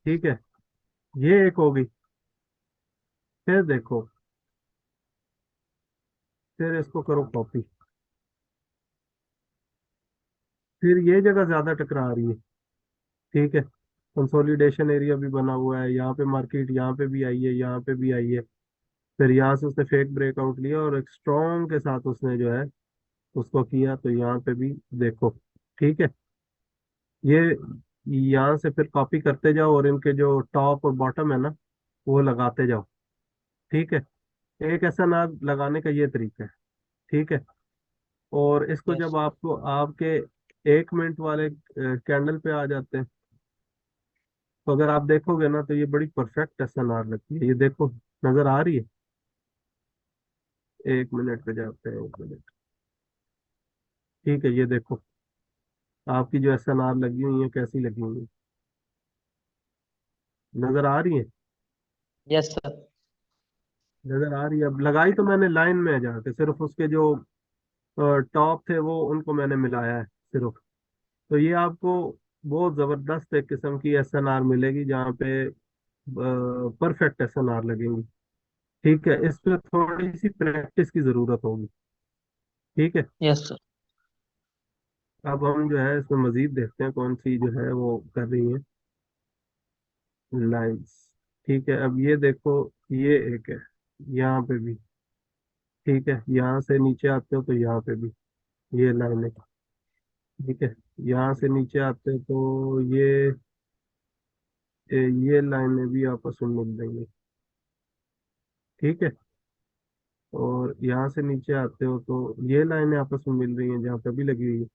ठीक है, ये एक होगी। फिर देखो, फिर इसको करो कॉपी। फिर ये जगह ज्यादा टकरा रही है। ठीक है, कंसोलिडेशन एरिया भी बना हुआ है, यहाँ पे मार्केट यहाँ पे भी आई है, यहाँ पे भी आई है। फिर यहाँ से उसने फेक ब्रेकआउट लिया और एक स्ट्रॉन्ग के साथ उसने जो है उसको किया, तो यहाँ पे भी देखो। ठीक है, ये यहाँ से फिर कॉपी करते जाओ और इनके जो टॉप और बॉटम है ना, वो लगाते जाओ। ठीक है, एक ऐसा नाग लगाने का ये तरीका है। ठीक है, और इसको यस। जब आपको आपके 1 मिनट वाले कैंडल पे आ जाते हैं, तो अगर आप देखोगे ना तो ये बड़ी परफेक्ट एसएनआर लगती है। ये देखो, नजर आ रही है? 1 मिनट पे जाते हैं, 1 मिनट। ठीक है, ये देखो आपकी जो एसएनआर लगी हुई है कैसी लगी हुई है, नजर आ रही है? Yes sir. नजर आ रही है। अब लगाई तो मैंने लाइन में जाके, सिर्फ उसके जो टॉप थे वो उनको मैंने मिलाया है सिर्फ। तो ये आपको बहुत जबरदस्त एक किस्म की एसएनआर मिलेगी, जहाँ पे परफेक्ट एसएनआर लगेंगी। ठीक है, इस पे थोड़ी सी प्रैक्टिस की जरूरत होगी। ठीक है, यस सर। अब हम जो है इसमें मजीद देखते हैं कौन सी जो है वो कर रही है लाइंस। ठीक है, अब ये देखो, ये एक है यहाँ पे भी। ठीक है, यहाँ से नीचे आते हो तो यहाँ पे भी ये लाइन है। ठीक है, यहाँ से नीचे आते हो तो ये लाइनें भी आपस में मिल रही है। ठीक है, और यहाँ से नीचे आते हो तो ये लाइनें आपस में मिल रही हैं जहाँ पे अभी लगी हुई है।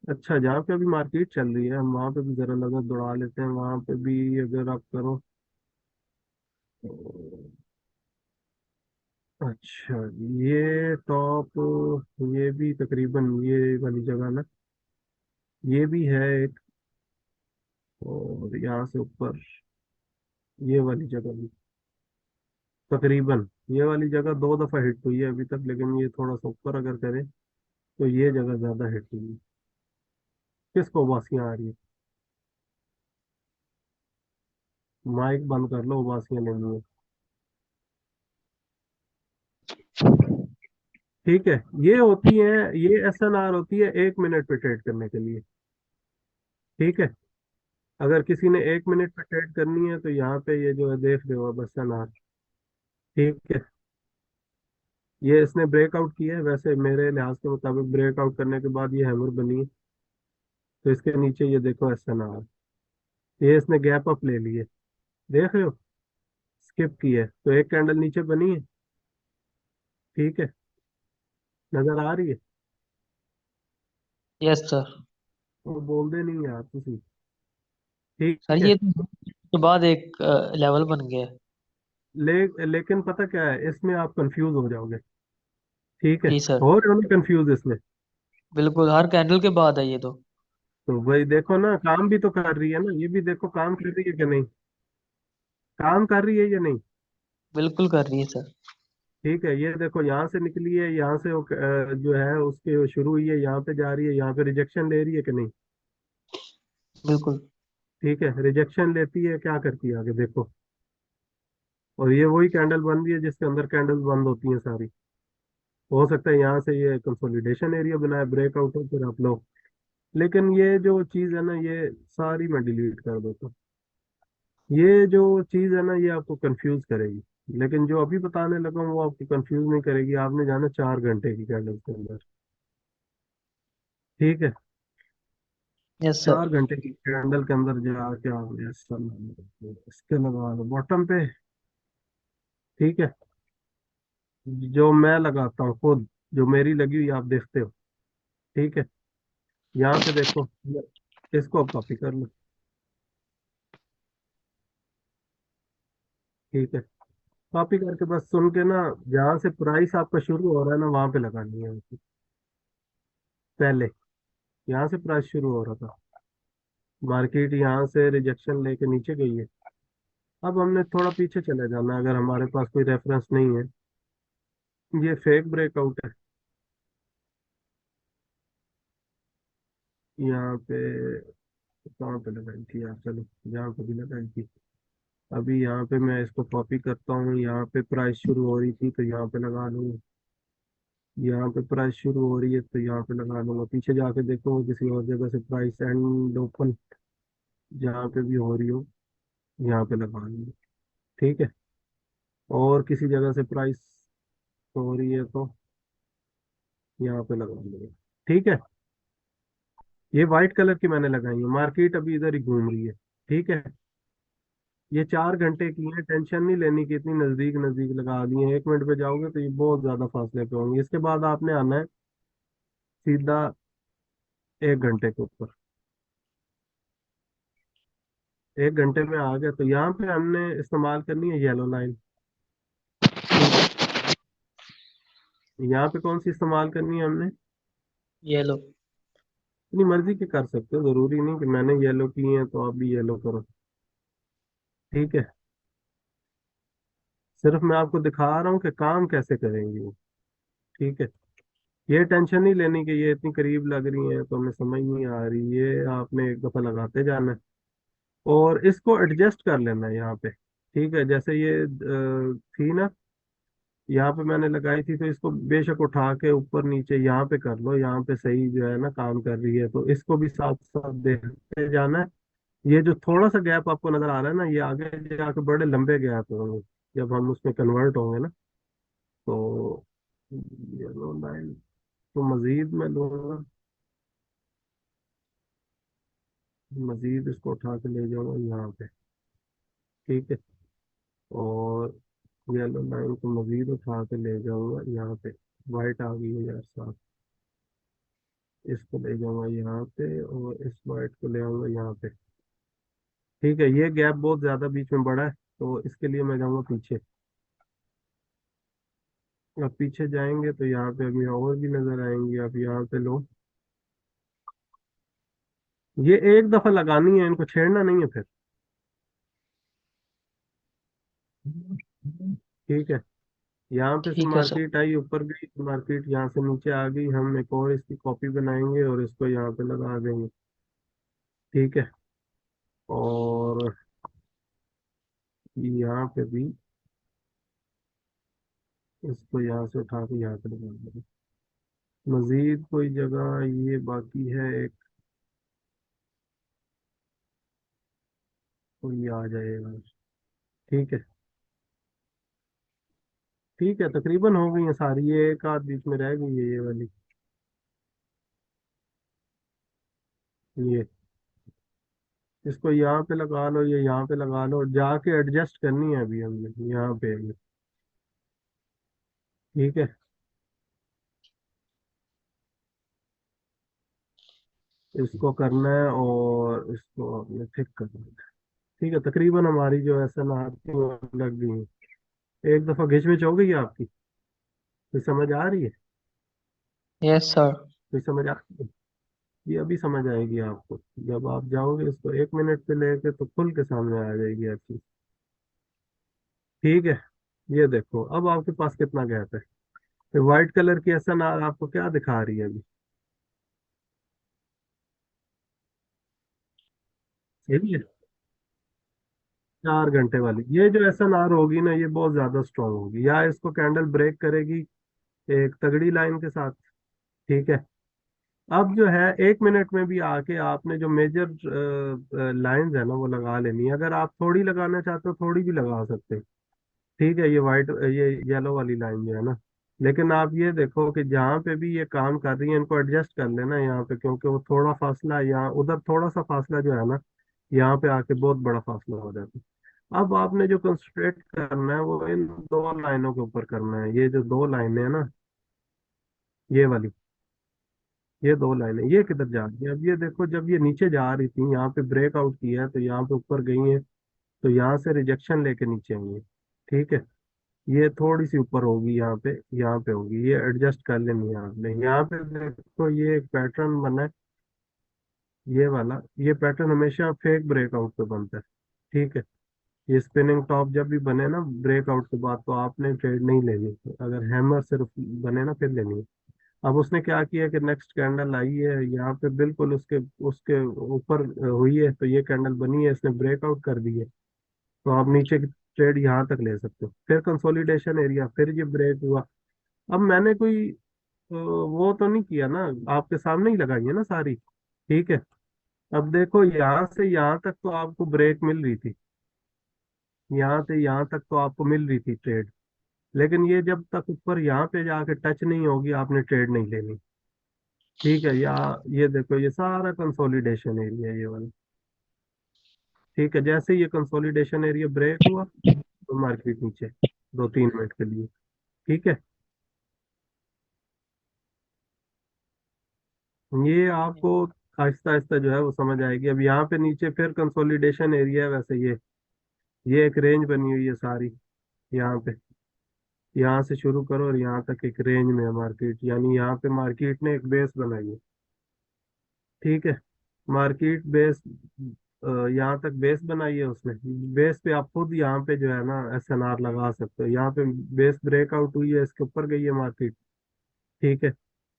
अच्छा, जहाँ पे अभी मार्केट चल रही है हम वहाँ पे भी जरा नजर दौड़ा लेते हैं। वहाँ पे भी अगर आप करो तो, अच्छा, ये टॉप, ये भी तकरीबन ये वाली जगह ना, ये भी है एक। और यहाँ से ऊपर ये वाली जगह भी तकरीबन, ये वाली जगह 2 दफा हिट हुई है अभी तक, लेकिन ये थोड़ा सा ऊपर अगर करें तो ये जगह ज्यादा हिट हुई है। किसको उबासियां आ रही है? माइक बंद कर लो, उबासियां लेनी है। ठीक है, ये होती है, ये एसएनआर होती है 1 मिनट पे ट्रेड करने के लिए। ठीक है, अगर किसी ने 1 मिनट पे ट्रेड करनी है तो यहाँ पे ये जो है देख रहे हो अब एसएनआर। ठीक है, ये इसने ब्रेकआउट किया है, वैसे मेरे लिहाज के मुताबिक ब्रेकआउट करने के बाद ये हैमर बनी है। तो इसके नीचे ये देखो एसएनआर, ये इसने गैप अप ले लिए, देख रहे हो? स्किप की है तो एक कैंडल नीचे बनी है। ठीक है, नजर आ रही है? Yes sir. वो बोल दे नहीं यार किसी। ठीक सर है, ये तो बाद एक लेवल बन गया है। लेकिन पता क्या है, इसमें आप कंफ्यूज हो जाओगे। ठीक है, जी सर। हो रहे हो ना कंफ्यूज इसमें? बिल्कुल, हर कैंडल के बाद है ये तो। तो वही देखो ना, काम भी तो कर रही है ना, ये भी देखो काम कर रही है कि नहीं, काम कर रही है या नहीं? बिल्कुल कर रही है सर। ठीक है, ये देखो यहाँ से निकली है, यहाँ से वो जो है उसके शुरू हुई है, यहाँ पे जा रही है, यहाँ पे रिजेक्शन ले रही है कि नहीं? बिल्कुल। ठीक है, रिजेक्शन लेती है, क्या करती है आगे देखो। और ये वही कैंडल बन रही है जिसके अंदर कैंडल्स बंद होती हैं सारी। हो सकता है यहाँ से ये कंसोलिडेशन एरिया बनाए, ब्रेकआउट हो, फिर आप लो। लेकिन ये जो चीज़ है ना, ये सारी मैं डिलीट कर देता हूँ। ये जो चीज़ है ना, ये आपको कंफ्यूज करेगी। लेकिन जो अभी बताने लगा हूँ वो आपको कंफ्यूज नहीं करेगी। आपने जाना 4 घंटे की कैंडल के अंदर। ठीक है, यस सर। 4 घंटे की कैंडल के अंदर जाके आप ये सब इसके लगा दो बॉटम पे। ठीक है, जो मैं लगाता हूँ खुद, जो मेरी लगी हुई आप देखते हो। ठीक है, यहाँ से देखो, इसको अब कॉपी कर लो। ठीक है, कॉपी करके बस सुन के ना, जहाँ से प्राइस आपका शुरू हो रहा है ना वहां पे लगानी है आपको। पहले यहाँ से प्राइस शुरू हो रहा था, मार्केट यहाँ से रिजेक्शन लेके नीचे गई है। अब हमने थोड़ा पीछे चले जाना है, अगर हमारे पास कोई रेफरेंस नहीं है। ये फेक ब्रेकआउट है यहाँ पे। कहाँ पे लगाई थी यार, चलो जहाँ पे भी लगाई थी। अभी यहाँ पे मैं इसको कॉपी करता हूँ, यहाँ पे प्राइस शुरू हो रही थी तो यहाँ पे लगा लूंगा। यहाँ पे प्राइस शुरू हो रही है तो यहाँ पे लगा लूंगा, पीछे जाके देखूंगा किसी और जगह से प्राइस एंड ओपन जहाँ पे भी हो रही हो यहाँ पे लगा लूंगा। ठीक है। और किसी जगह से प्राइस हो रही है तो यहाँ पे लगा लूंगा। ठीक है। ये वाइट कलर की मैंने लगाई है, मार्केट अभी इधर ही घूम रही है। ठीक है। ये 4 घंटे की है, टेंशन नहीं लेनी कि इतनी नजदीक नजदीक लगा दी है, 1 मिनट पे जाओगे तो ये बहुत ज्यादा फासले पे होंगे। इसके बाद आपने आना है सीधा 1 घंटे के ऊपर। 1 घंटे में आ गया तो यहाँ पे हमने इस्तेमाल करनी है येलो लाइन। ठीक है। यहाँ पे कौन सी इस्तेमाल करनी है हमने? येलो। अपनी मर्जी की कर सकते हो, जरूरी नहीं कि मैंने येलो की है तो आप भी येलो करो। ठीक है। सिर्फ मैं आपको दिखा रहा हूँ कि काम कैसे करेंगे वो। ठीक है। ये टेंशन नहीं लेनी कि ये इतनी करीब लग रही है तो हमें समझ नहीं आ रही, ये आपने एक दफा लगाते जाना है और इसको एडजस्ट कर लेना है यहाँ पे। ठीक है। जैसे ये थी ना, यहाँ पे मैंने लगाई थी तो इसको बेशक उठा के ऊपर नीचे यहाँ पे कर लो, यहाँ पे सही जो है ना काम कर रही है, तो इसको भी साथ साथ देखते जाना है। ये जो थोड़ा सा गैप आपको नजर आ रहा है ना, ये आगे जाके बड़े लंबे गैप होंगे जब हम उसमें कन्वर्ट होंगे ना। तो येलो लाइन तो मजीद मैं लूंगा, मजीद इसको उठा के ले जाऊंगा यहाँ पे। ठीक है। और येलो लाइन को मजीद उठा के ले जाऊंगा यहाँ पे। वाइट आ गई है यार साहब, इसको ले जाऊंगा यहाँ पे और इस वाइट को ले आऊंगा यहाँ पे। ठीक है। ये गैप बहुत ज्यादा बीच में बड़ा है तो इसके लिए मैं जाऊंगा पीछे। अब पीछे जाएंगे तो यहाँ पे अभी और भी नजर आएंगे, अब यहाँ पे लो। ये एक दफा लगानी है, इनको छेड़ना नहीं है फिर। ठीक है। यहाँ पे से ठीक है सर। मार्केट आई, ऊपर गई तो मार्केट यहाँ से नीचे आ गई, हम एक और इसकी कॉपी बनाएंगे और इसको यहाँ पे लगा देंगे। ठीक है। और यहाँ पे भी इसको यहाँ से उठा के यहाँ पे लगा देंगे। मजीद कोई जगह ये बाकी है एक, कोई आ जाएगा। ठीक है। ठीक है, तकरीबन हो गई है सारी, ये एक आध बीच में रह गई है ये वाली। ये इसको यहाँ पे लगा लो, ये यहाँ पे लगा लो, जाके एडजस्ट करनी है अभी हमने यहाँ पे अभी। ठीक है। इसको करना है और इसको अपने थिक करना है। ठीक है। तकरीबन हमारी जो ऐसा ना आती है वो लग गई है। एक दफा घिच मिच हो गई है आपकी, कोई समझ आ रही है? Yes sir. कोई समझ आ रही है? ये अभी समझ आएगी आपको, जब आप जाओगे इसको 1 मिनट पे लेके तो खुल के सामने आ जाएगी हर चीज। ठीक है। ये देखो अब आपके पास कितना गैप है। तो व्हाइट कलर की एसएनआर आपको क्या दिखा रही है अभी? सही है। 4 घंटे वाली ये जो एसएनआर होगी ना, ये बहुत ज्यादा स्ट्रांग होगी, या इसको कैंडल ब्रेक करेगी एक तगड़ी लाइन के साथ। ठीक है। अब जो है 1 मिनट में भी आके आपने जो मेजर लाइंस है ना वो लगा लेनी है, अगर आप थोड़ी लगाना चाहते हो थोड़ी भी लगा सकते हैं। ठीक है। ये वाइट ये येलो वाली लाइन जो है ना, लेकिन आप ये देखो कि जहाँ पे भी ये काम कर रही है इनको एडजस्ट कर लेना यहाँ पे, क्योंकि वो थोड़ा फासला यहाँ उधर थोड़ा सा फासला जो है ना, यहाँ पे आके बहुत बड़ा फासला हो जाता है। अब आपने जो कंसंट्रेट करना है वो इन 2 लाइनों के ऊपर करना है, ये जो 2 लाइनें हैं ना, ये वाली, ये 2 लाइनें ये किधर जा रही है? अब ये देखो, जब ये नीचे जा रही थी यहाँ पे ब्रेक आउट किया है तो यहाँ पे ऊपर गई है, तो यहाँ से रिजेक्शन लेके नीचे आई है। ठीक है। ये थोड़ी सी ऊपर होगी यहाँ पे होगी, ये एडजस्ट कर लेनी है आपने। यहाँ पे देखो ये एक पैटर्न बना है, ये वाला, ये पैटर्न हमेशा फेक ब्रेकआउट पे बनता है। ठीक है। ये स्पिनिंग टॉप जब भी बने ना ब्रेकआउट के बाद तो आपने ट्रेड नहीं लेनी, अगर हैमर सिर्फ बने ना फिर लेनी है। अब उसने क्या किया कि नेक्स्ट कैंडल आई है यहाँ पे बिल्कुल उसके उसके ऊपर हुई है, तो ये कैंडल बनी है, इसने ब्रेकआउट कर दी है। तो आप नीचे की ट्रेड यहाँ तक ले सकते हो, फिर कंसोलिडेशन एरिया, फिर ये ब्रेक हुआ। अब मैंने कोई वो तो नहीं किया ना, आपके सामने ही लगाई है ना सारी। ठीक है। अब देखो यहाँ से यहाँ तक तो आपको ब्रेक मिल रही थी, यहाँ से यहाँ तक तो आपको मिल रही थी ट्रेड। लेकिन ये जब तक ऊपर यहाँ पे जाके टच नहीं होगी आपने ट्रेड नहीं लेनी। ठीक है। ये देखो ये सारा कंसोलिडेशन एरिया है ये वाला। ठीक है, जैसे ही ये कंसोलिडेशन एरिया ब्रेक हुआ तो मार्केट नीचे 2-3 मिनट के लिए। ठीक है। ये आपको आहिस्ता आहिस्ता जो है वो समझ आएगी। अब यहाँ पे नीचे फिर कंसोलिडेशन एरिया है, वैसे ये एक रेंज बनी हुई है सारी। यहाँ पे यहाँ से शुरू करो और यहाँ तक एक रेंज में है मार्केट, यानी यहाँ पे मार्केट ने एक बेस बनाई है। ठीक है। मार्केट बेस यहाँ तक बेस बनाई है उसने। बेस पे आप खुद यहाँ पे जो है ना SNR लगा सकते हो। यहाँ पे बेस ब्रेकआउट हुई है, इसके ऊपर गई है मार्केट। ठीक है।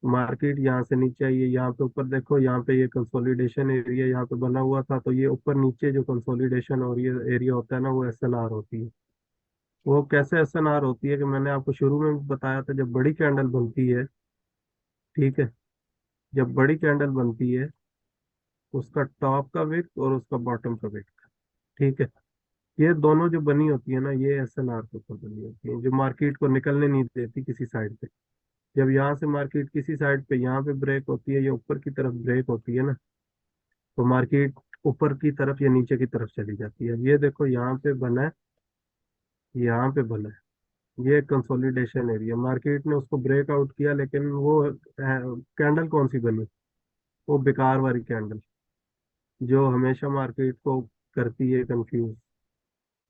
मार्केट यहाँ से नीचे आई है, यहाँ पे ऊपर देखो, यहाँ पे ये कंसोलिडेशन एरिया यहाँ पे बना हुआ था, तो ये ऊपर नीचे जो कंसोलिडेशन और ये एरिया होता है ना, वो SNR होती है। वो कैसे SNR होती है कि मैंने आपको शुरू में भी बताया था, जब बड़ी कैंडल बनती है। ठीक है। जब बड़ी कैंडल बनती है, उसका टॉप का विक और उसका बॉटम का विक। ठीक है। ये दोनों जो बनी होती है ना, ये SNR के ऊपर बनी होती है, जो मार्केट को निकलने नहीं देती किसी साइड पे। जब यहाँ से मार्केट किसी साइड पे यहाँ पे ब्रेक होती है या ऊपर की तरफ ब्रेक होती है ना, तो मार्केट ऊपर की तरफ या नीचे की तरफ चली जाती है। ये देखो यहाँ पे बना है, यहाँ पे बना है, ये कंसोलिडेशन एरिया, मार्केट ने उसको ब्रेकआउट किया, लेकिन वो कैंडल कौन सी बनी? वो बेकार वाली कैंडल, जो हमेशा मार्केट को करती है कंफ्यूज।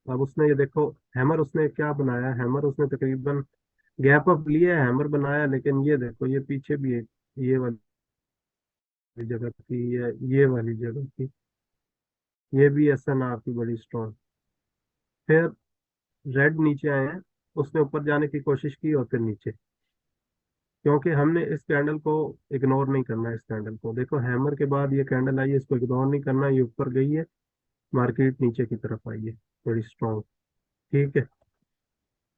अब उसने ये देखो, हैमर उसने क्या बनाया, हैमर उसने तकरीबन गैप अप लिया है, हैमर बनाया, लेकिन ये देखो ये पीछे भी एक ये वाली जगह थी, ये वाली जगह थी, ये भी SNR की बड़ी स्ट्रॉन्ग। फिर रेड नीचे आए हैं, उसने ऊपर जाने की कोशिश की और फिर नीचे। क्योंकि हमने इस कैंडल को इग्नोर नहीं करना है। इस कैंडल को देखो, हैमर के बाद ये कैंडल आई है, इसको इग्नोर नहीं करना, ये ऊपर गई है, मार्केट नीचे की तरफ आई है बड़ी स्ट्रॉन्ग। ठीक है।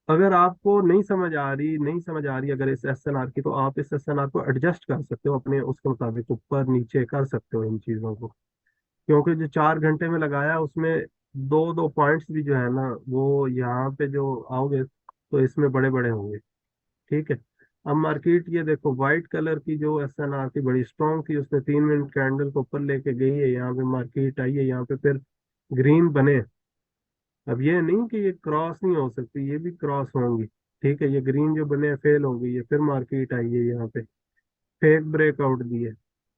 अगर आपको नहीं समझ आ रही अगर इस SNR की, तो आप इस SNR को एडजस्ट कर सकते हो अपने उसके मुताबिक, ऊपर नीचे कर सकते हो इन चीज़ों को। क्योंकि जो 4 घंटे में लगाया उसमें दो दो पॉइंट्स भी जो है ना, वो यहाँ पे जो आओगे तो इसमें बड़े बड़े होंगे। ठीक है। अब मार्केट ये देखो, व्हाइट कलर की जो SNR थी बड़ी स्ट्रांग थी, उसने 3 मिनट कैंडल को ऊपर लेके गई है, यहाँ पे मार्केट आई है, यहाँ पे फिर ग्रीन बने। अब ये नहीं कि ये क्रॉस नहीं हो सकती, ये भी क्रॉस होंगी। ठीक है। ये ग्रीन जो बने फेल हो गई है, फिर मार्केट आई है यहाँ पे, फेक ब्रेकआउट दिए।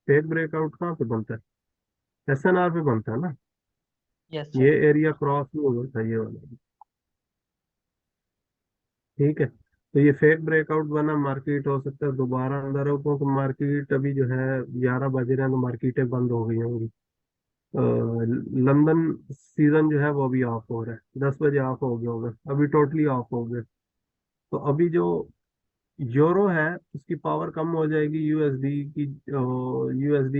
फेक ब्रेकआउट कहाँ पे बनता है? SNR पे बनता है ना। यस ये सर। एरिया क्रॉस नहीं होता ये वाला। ठीक है। तो ये फेक ब्रेकआउट बना, मार्केट हो सकता है दोबारा अंदर हो, क्योंकि मार्केट अभी जो है 11 बज रहे हैं, तो मार्केटें बंद हो गई होंगी। लंदन सीजन जो है वो अभी ऑफ हो रहा है, 10 बजे ऑफ हो गया होगा, अभी टोटली ऑफ हो गया। तो अभी जो यूरो है उसकी पावर कम हो जाएगी, यूएसडी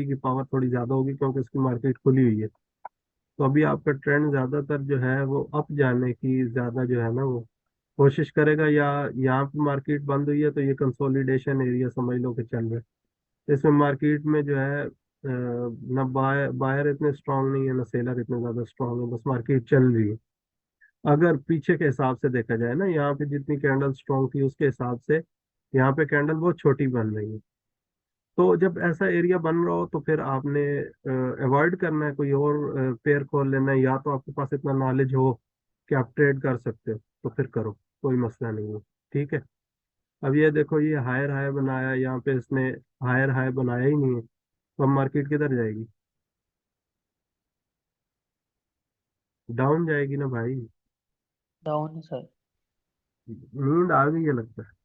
की पावर थोड़ी ज्यादा होगी, क्योंकि उसकी मार्केट खुली हुई है। तो अभी आपका ट्रेंड ज्यादातर जो है वो अप जाने की ज्यादा जो है ना वो कोशिश करेगा। या यहाँ पे मार्केट बंद हुई है तो ये कंसोलिडेशन एरिया समझ लो कि चल रहा है। इसमें मार्केट में जो है ना बायर इतने स्ट्रांग नहीं है, ना सेलर इतने ज्यादा स्ट्रांग है, बस मार्केट चल रही है। अगर पीछे के हिसाब से देखा जाए ना, यहाँ पे जितनी कैंडल स्ट्रांग थी उसके हिसाब से यहाँ पे कैंडल बहुत छोटी बन रही है। तो जब ऐसा एरिया बन रहा हो तो फिर आपने अवॉइड करना है, कोई और पेयर खोल लेना है, या तो आपके पास इतना नॉलेज हो कि आप ट्रेड कर सकते हो तो फिर करो, कोई मसला नहीं है। ठीक है। अब ये देखो, ये हायर हाई बनाया, यहाँ पे इसने हायर हाई बनाया ही नहीं है, तो अब मार्केट किधर जाएगी? डाउन जाएगी ना भाई। डाउन है सर। नींद आ गई है लगता है।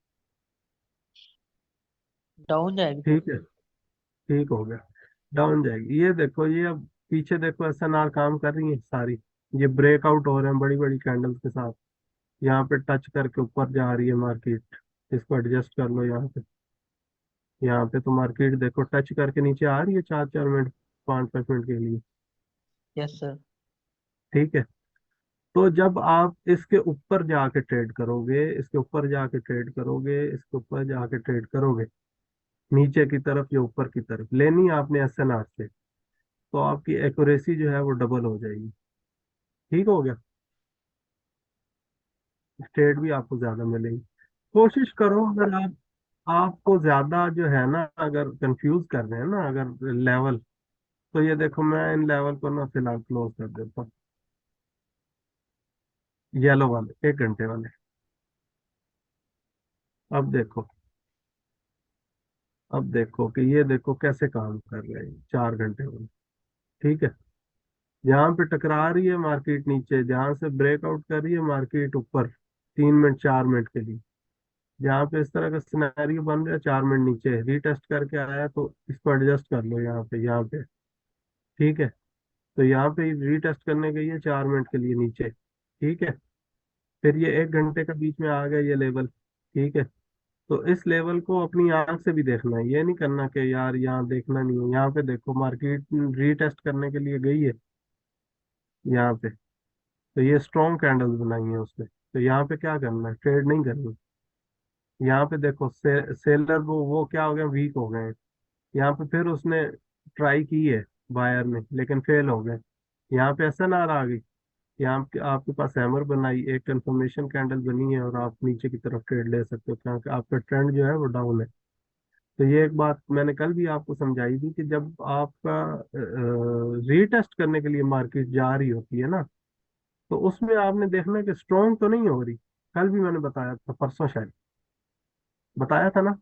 डाउन जाएगी सर। ठीक है। ठीक हो गया। डाउन जाएगी। ये देखो, ये अब पीछे देखो SNR काम कर रही है सारी, ये ब्रेकआउट हो रहे हैं बड़ी बड़ी कैंडल्स के साथ, यहाँ पे टच करके ऊपर जा रही है मार्केट। इसको एडजस्ट कर लो यहाँ पे। यहाँ पे तो मार्केट देखो टच करके नीचे आ रही है 4 4 मिनट, 5 5 मिनट के लिए। Yes sir. ठीक है। तो जब आप इसके ऊपर जाके ट्रेड करोगे, इसके ऊपर जाके ट्रेड करोगे, इसके ऊपर जाके ट्रेड करोगे, नीचे की तरफ या ऊपर की तरफ लेनी है आपने एसएनआर से, तो आपकी एक्यूरेसी जो है वो डबल हो जाएगी। ठीक हो गया। ट्रेड भी आपको ज्यादा मिलेगी। कोशिश करो, अगर आपको ज्यादा जो है ना, अगर कंफ्यूज कर रहे हैं ना अगर लेवल, तो ये देखो मैं इन लेवल को ना फिलहाल क्लोज कर देता हूँ। येलो वाले 1 घंटे वाले। अब देखो, अब देखो कि ये देखो कैसे काम कर रहे हैं 4 घंटे वाले। ठीक है। जहाँ पे टकरा रही है मार्केट नीचे, जहाँ से ब्रेकआउट कर रही है मार्केट ऊपर 3 मिनट 4 मिनट के लिए, जहाँ पे इस तरह का सिनेरियो बन रहा है 4 मिनट नीचे रीटेस्ट करके आया, तो इसको एडजस्ट कर लो यहाँ पे, यहाँ पे। ठीक है। तो यहाँ पे रीटेस्ट करने गई है 4 मिनट के लिए नीचे। ठीक है। फिर ये 1 घंटे का बीच में आ गया ये लेवल। ठीक है। तो इस लेवल को अपनी आंख से भी देखना है, ये नहीं करना कि यार यहाँ देखना नहीं है। यहाँ पे देखो मार्केट रीटेस्ट करने के लिए गई है यहाँ पे, तो ये स्ट्रॉन्ग कैंडल्स बनाई है उसने, तो यहाँ पे क्या करना है, ट्रेड नहीं करनी। यहाँ पे देखो सेलर वो क्या हो गए, वीक हो गए हैं। यहाँ पे फिर उसने ट्राई की है बायर ने, लेकिन फेल हो गए। यहाँ पे एसएनआर आ गई, यहाँ पे आपके पास हैमर बनाई, एक कंफर्मेशन कैंडल बनी है, और आप नीचे की तरफ ट्रेड ले सकते हो क्योंकि आपका ट्रेंड जो है वो डाउन है। तो ये एक बात मैंने कल भी आपको समझाई थी कि जब आपका रीटेस्ट करने के लिए मार्केट जा रही होती है ना, तो उसमें आपने देखना है कि स्ट्रॉन्ग तो नहीं हो रही। कल भी मैंने बताया था, परसों शायद बताया था ना,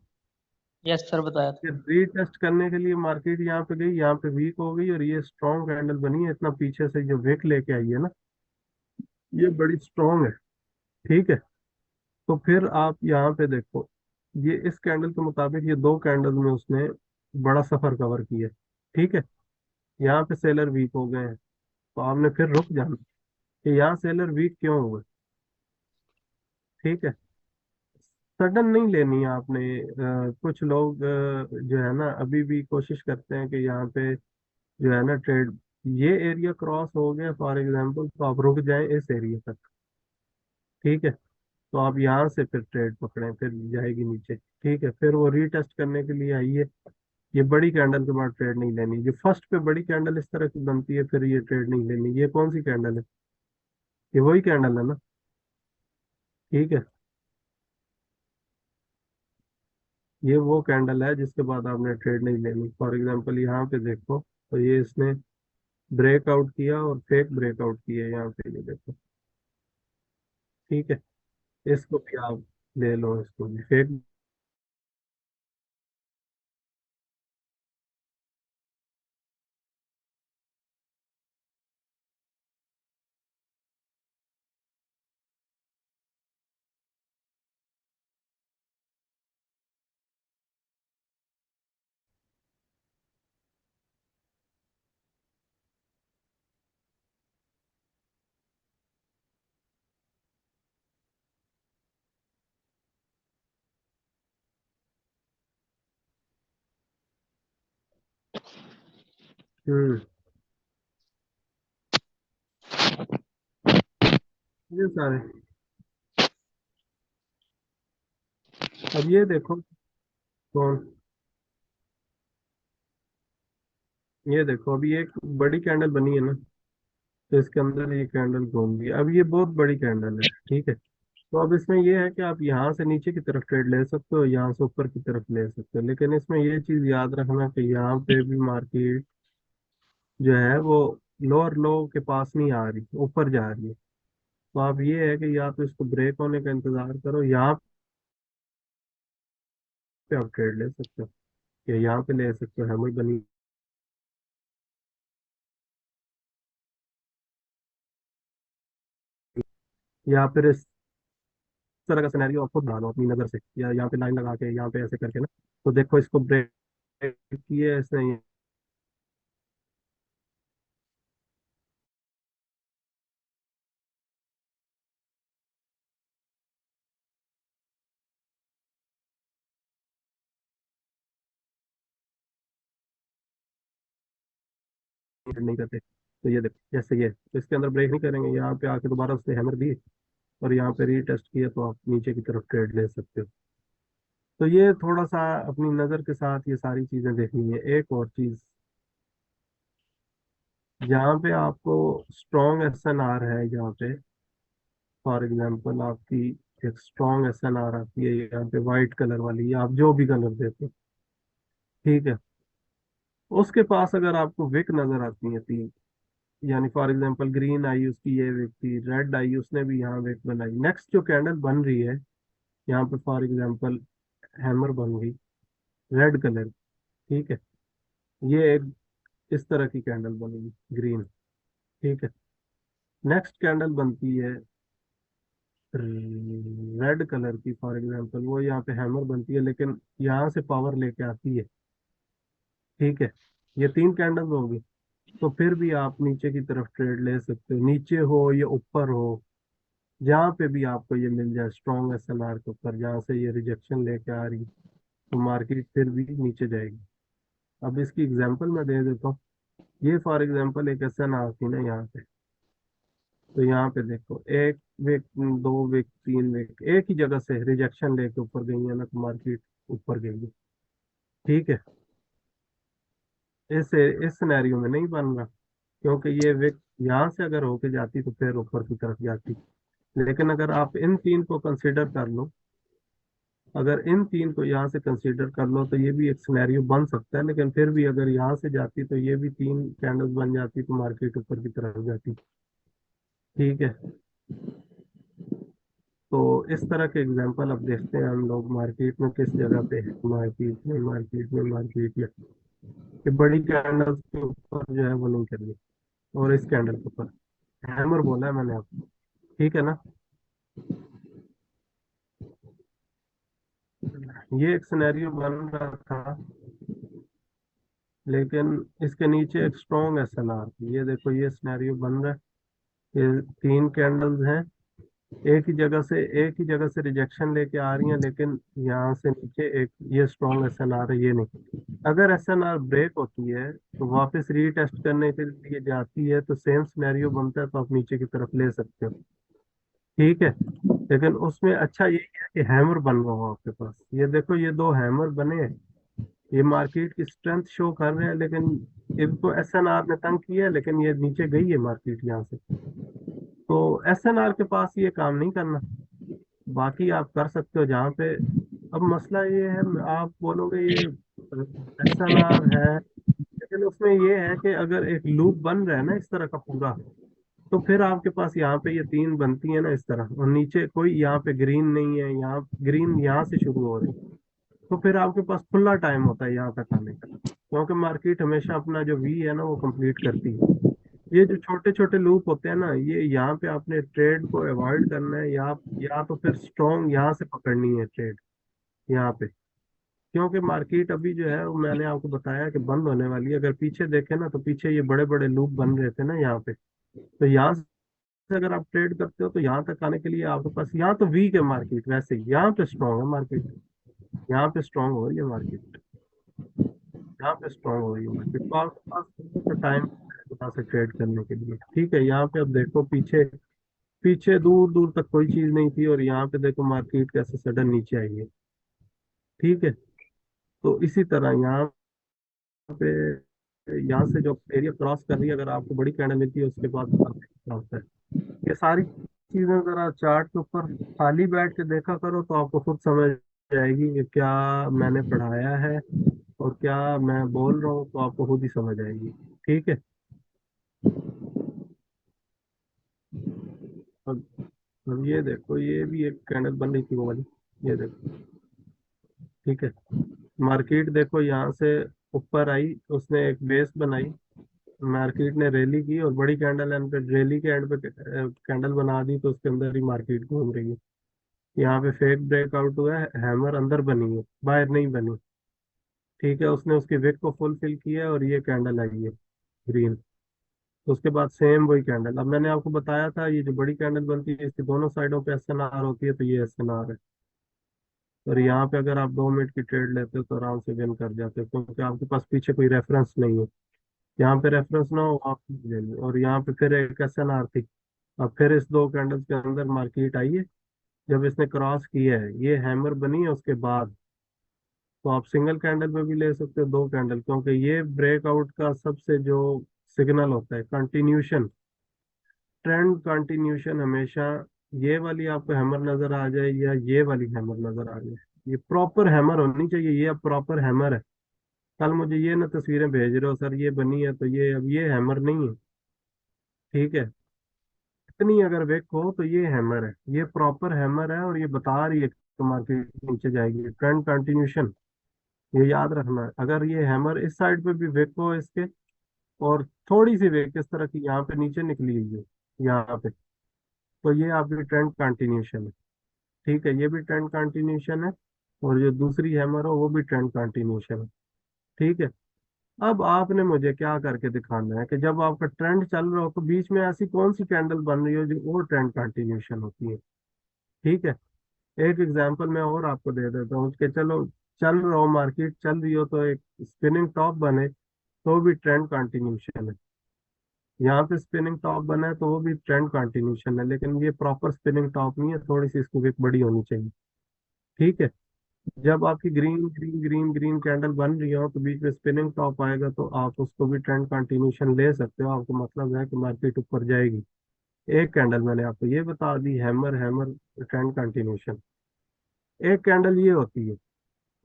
यस सर, बताया था। कि रीटेस्ट करने के लिए मार्केट यहाँ पे गई, यहाँ पे वीक हो गई, और ये स्ट्रॉन्ग कैंडल बनी है, इतना पीछे से जो विक लेके आई है ना, ये बड़ी स्ट्रॉन्ग है। ठीक है। तो फिर आप यहाँ पे देखो, ये इस कैंडल के मुताबिक ये 2 कैंडल में उसने बड़ा सफर कवर किया। ठीक है। यहाँ पे सेलर वीक हो गए हैं, तो आपने फिर रुक जाना कि यहाँ सेलर वीक क्यों हुए। ठीक है। सडन नहीं लेनी है आपने। कुछ लोग जो है ना अभी भी कोशिश करते हैं कि यहाँ पे जो है ना ट्रेड, ये एरिया क्रॉस हो गया फॉर एग्जांपल, तो आप रुक जाएं इस एरिया तक। ठीक है। तो आप यहाँ से फिर ट्रेड पकड़ें, फिर जाएगी नीचे। ठीक है। फिर वो रीटेस्ट करने के लिए आई है, ये बड़ी कैंडल के बाद ट्रेड नहीं लेनी। जो फर्स्ट पे बड़ी कैंडल इस तरह की बनती है, फिर ये ट्रेड नहीं लेनी। ये कौन सी कैंडल है, ये वही कैंडल है ना। ठीक है। ये वो कैंडल है जिसके बाद आपने ट्रेड नहीं लेनी। फॉर एग्जांपल यहाँ पे देखो, तो ये इसने ब्रेकआउट किया और फेक ब्रेकआउट किया यहाँ पे, ये देखो। ठीक है। इसको भी आप ले लो, इसको भी फेक। हम्म। ये सारे, अब ये देखो कौन, ये देखो अभी एक बड़ी कैंडल बनी है ना, तो इसके अंदर ये कैंडल घूम गई, अब ये बहुत बड़ी कैंडल है। ठीक है। तो अब इसमें ये है कि आप यहाँ से नीचे की तरफ ट्रेड ले सकते हो, यहाँ से ऊपर की तरफ ले सकते हो, लेकिन इसमें ये चीज याद रखना कि यहाँ पे भी मार्केट जो है वो लोअर लो के पास नहीं आ रही, ऊपर जा रही है। तो आप ये है कि या तो इसको ब्रेक होने का इंतजार करो, यहाँ पे आप ट्रेड ले सकते हो, या यहाँ पे ले सकते हो, हैमर बनी, या फिर इस तरह का सिनेरियो आप खुद बना लो अपनी नजर से, या यहाँ पे लाइन लगा के यहाँ पे ऐसे करके ना, तो देखो इसको ब्रेक किए इसने। नहीं करते। तो ये देखो जैसे ये, तो इसके अंदर ब्रेक नहीं करेंगे, यहाँ पे आके दोबारा उसने हैमर दी और यहाँ पे रीटेस्ट किया, तो आप नीचे की तरफ ट्रेड ले सकते हो। तो ये थोड़ा सा अपनी नज़र के साथ ये सारी चीज़ें देखनी है। एक और चीज़, जहाँ पे आपको स्ट्रॉन्ग SNR है, यहाँ पे फॉर एग्जांपल आपकी एक स्ट्रॉन्ग SNR आती है यहाँ पे वाइट कलर वाली, या आप जो भी कलर देते हो, ठीक है, उसके पास अगर आपको विक नजर आती है तीन, यानी फॉर एग्जांपल ग्रीन आई उसकी ये विक थी, रेड आई उसने भी यहाँ विक बनाई, नेक्स्ट जो कैंडल बन रही है यहाँ पे फॉर एग्जांपल हैमर बन गई रेड कलर, ठीक है, ये एक इस तरह की कैंडल बनेगी ग्रीन, ठीक है। नेक्स्ट कैंडल बनती है रेड कलर की, फॉर एग्जांपल वो यहाँ पे हैमर बनती है लेकिन यहाँ से पावर लेके आती है, ठीक है। ये तीन कैंडल होगी, तो फिर भी आप नीचे की तरफ ट्रेड ले सकते हो, नीचे हो या ऊपर हो, जहाँ पे भी आपको ये मिल जाए स्ट्रॉन्ग SNR के ऊपर, जहाँ से ये रिजेक्शन लेके आ रही, तो मार्केट फिर भी नीचे जाएगी। अब इसकी एग्जांपल मैं दे देता हूँ। ये फॉर एग्जांपल एक SNR थी ना यहाँ पे, तो यहाँ पे देखो एक विक, दो विक, तीन विक एक ही जगह से रिजेक्शन लेके ऊपर गई है ना, तो मार्केट ऊपर गई है, ठीक है। इस सिनेरियो में नहीं बन रहा, क्योंकि ये विक यहाँ से अगर होके जाती तो फिर ऊपर की तरफ जाती। लेकिन अगर आप इन तीन को कंसीडर कर लो, अगर इन तीन को यहाँ से कंसीडर कर लो, तो ये भी एक सिनेरियो बन सकता है, लेकिन फिर भी अगर यहाँ से जाती तो ये भी तीन कैंडल्स बन जाती, तो मार्केट ऊपर की तरफ जाती, ठीक है। तो इस तरह के एग्जांपल अब देखते हैं हम लोग मार्केट में किस जगह पे है, मार्केट में कि बड़ी कैंडल्स के ऊपर जो है वो नहीं करनी, और इस कैंडल के ऊपर हैमर बोला है मैंने आपको, ठीक है ना। ये एक सिनेरियो बन रहा था, लेकिन इसके नीचे एक स्ट्रॉन्ग SNR, ये देखो ये सिनेरियो बन रहा है, ये तीन कैंडल्स हैं, एक ही जगह से रिजेक्शन लेके आ रही हैं, लेकिन यहाँ से नीचे एक ये स्ट्रॉन्ग SNR है, ये नहीं। अगर SNR ब्रेक होती है तो वापस रीटेस्ट करने के लिए जाती है, तो सेम सिनेरियो बनता है, तो आप नीचे की तरफ ले सकते हो, ठीक है। लेकिन उसमें अच्छा ये है कि हैमर बन रहा हो आपके पास, ये देखो ये दो हैमर बने हैं, ये मार्केट की स्ट्रेंथ शो कर रहे हैं, लेकिन इनको SNR ने तंग किया है, लेकिन ये नीचे गई है मार्केट यहाँ से, तो SNR के पास ये काम नहीं करना। बाकी आप कर सकते हो जहाँ पे, अब मसला ये है, आप बोलोगे ये SNR है, लेकिन उसमें ये है कि अगर एक लूप बन रहा है ना इस तरह का पूरा, तो फिर आपके पास यहाँ पे ये तीन बनती है ना इस तरह, और नीचे कोई यहाँ पे ग्रीन नहीं है, यहाँ ग्रीन यहाँ से शुरू हो रही, तो फिर आपके पास खुला टाइम होता है यहाँ तक आने का, क्योंकि मार्केट हमेशा अपना जो वी है ना वो कंप्लीट करती है। ये जो छोटे छोटे लूप होते हैं ना, ये यहाँ पे आपने ट्रेड को अवॉइड करना है, या तो फिर स्ट्रॉन्ग यहाँ से पकड़नी है ट्रेड यहाँ पे, क्योंकि मार्केट अभी जो है वो मैंने आपको बताया कि बंद होने वाली है। अगर पीछे देखें ना, तो पीछे ये बड़े बड़े लूप बन रहे थे ना यहाँ पे, तो यहाँ से अगर आप ट्रेड करते हो तो यहाँ तक आने के लिए आपके पास, यहाँ तो वीक है मार्केट, वैसे ही यहाँ पे स्ट्रॉन्ग है मार्केट, यहाँ पे स्ट्रॉन्ग हो रही है मार्केट, यहाँ पे स्ट्रॉन्ग हो रही है मार्केट, तो आपके पास थोड़ा सा टाइम यहाँ से ट्रेड करने के लिए, ठीक है। यहाँ पे अब देखो पीछे, पीछे दूर दूर तक कोई चीज नहीं थी, और यहाँ पे देखो मार्केट कैसे सडन नीचे आई है, ठीक है। तो इसी तरह यहाँ पे, यहाँ से जो एरिया क्रॉस कर रही है, अगर आपको बड़ी कैंडल मिलती है उसके बाद क्या होता है, ये सारी चीजें जरा चार्ट के ऊपर खाली बैठ के देखा करो, तो आपको खुद समझ आएगी कि क्या मैंने पढ़ाया है और क्या मैं बोल रहा हूँ, तो आपको खुद ही समझ आएगी, ठीक है। अब अब ये देखो ये भी एक कैंडल बन रही थी वो वाली, ये देखो, ठीक है। मार्केट देखो यहाँ से ऊपर आई, उसने एक बेस बनाई, मार्केट ने रैली की, और बड़ी कैंडल एंड पे रैली के एंड पे कैंडल बना दी, तो उसके अंदर ही मार्केट घूम रही है। यहाँ पे फेक ब्रेकआउट हुआ है, हैमर अंदर बनी है, बाहर नहीं बनी, ठीक है। उसने उसकी विक को फुलफिल किया और ये कैंडल आई है ग्रीन, तो उसके बाद सेम वही कैंडल, अब मैंने आपको बताया था ये जो बड़ी कैंडल बनती है इसकी दोनों साइडों पे SNR होती है, तो ये SNR है। और यहाँ पे अगर आप 2 मिनट की ट्रेड लेते हो तो आराम से विन कर जाते हो, क्योंकि आपके पास पीछे कोई रेफरेंस नहीं है, यहाँ पे रेफरेंस ना हो आप ले लो, और यहाँ पे फिर एक SNR थी। अब फिर इस दो कैंडल्स के अंदर मार्केट आई है। जब इसने क्रॉस किया है, ये हैमर बनी है उसके बाद, तो आप सिंगल कैंडल में भी ले सकते हो, दो कैंडल, क्योंकि ये ब्रेकआउट का सबसे जो सिग्नल होता है कंटिन्यूशन, ट्रेंड कंटिन्यूशन हमेशा ये वाली आपको हैमर नजर आ जाए या ये वाली हैमर नजर आ जाए, ये प्रॉपर हैमर होनी चाहिए। ये अब प्रॉपर हैमर है। कल मुझे ये ना तस्वीरें भेज रहे हो सर ये बनी है, तो ये अब ये हैमर नहीं है। ठीक है, इतनी अगर वेक हो तो ये हैमर है, ये प्रॉपर हैमर है, और ये बता रही है कि मार्केट नीचे जाएगी, ट्रेंड कंटिन्यूशन। ये याद रखना है। अगर ये हैमर इस साइड पे भी वेक हो इसके, और थोड़ी सी वेक इस तरह की यहाँ पे नीचे निकली हुई है यहाँ पे, तो ये आपकी ट्रेंड कंटिन्यूशन है। ठीक है, ये भी ट्रेंड कंटिन्यूशन है, और जो दूसरी हैमर हो वो भी ट्रेंड कंटिन्यूशन है। ठीक है। अब आपने मुझे क्या करके दिखाना है कि जब आपका ट्रेंड चल रहा हो तो बीच में ऐसी कौन सी कैंडल बन रही हो जो और ट्रेंड कंटिन्यूशन होती है। ठीक है, एक एग्जांपल मैं और आपको दे देता हूँ कि चलो, चल रहा हो, मार्केट चल रही हो, तो एक स्पिनिंग टॉप बने तो भी ट्रेंड कंटिन्यूशन है। यहाँ पे स्पिनिंग टॉप बना है तो वो भी ट्रेंड कंटिन्यूशन है, लेकिन ये प्रॉपर स्पिनिंग टॉप नहीं है, थोड़ी सी इसकी विक बड़ी होनी चाहिए। ठीक है। जब आपकी green green green green candle बन रही हो तो बीच में स्पिनिंग टॉप आएगा, तो आप उसको भी ट्रेंड कंटिन्यूशन ले सकते हो, आपको मतलब है कि मार्केट ऊपर जाएगी। एक कैंडल मैंने आपको ये बता दी, हैमर हैमर ट्रेंड कंटिन्यूशन। एक कैंडल ये होती है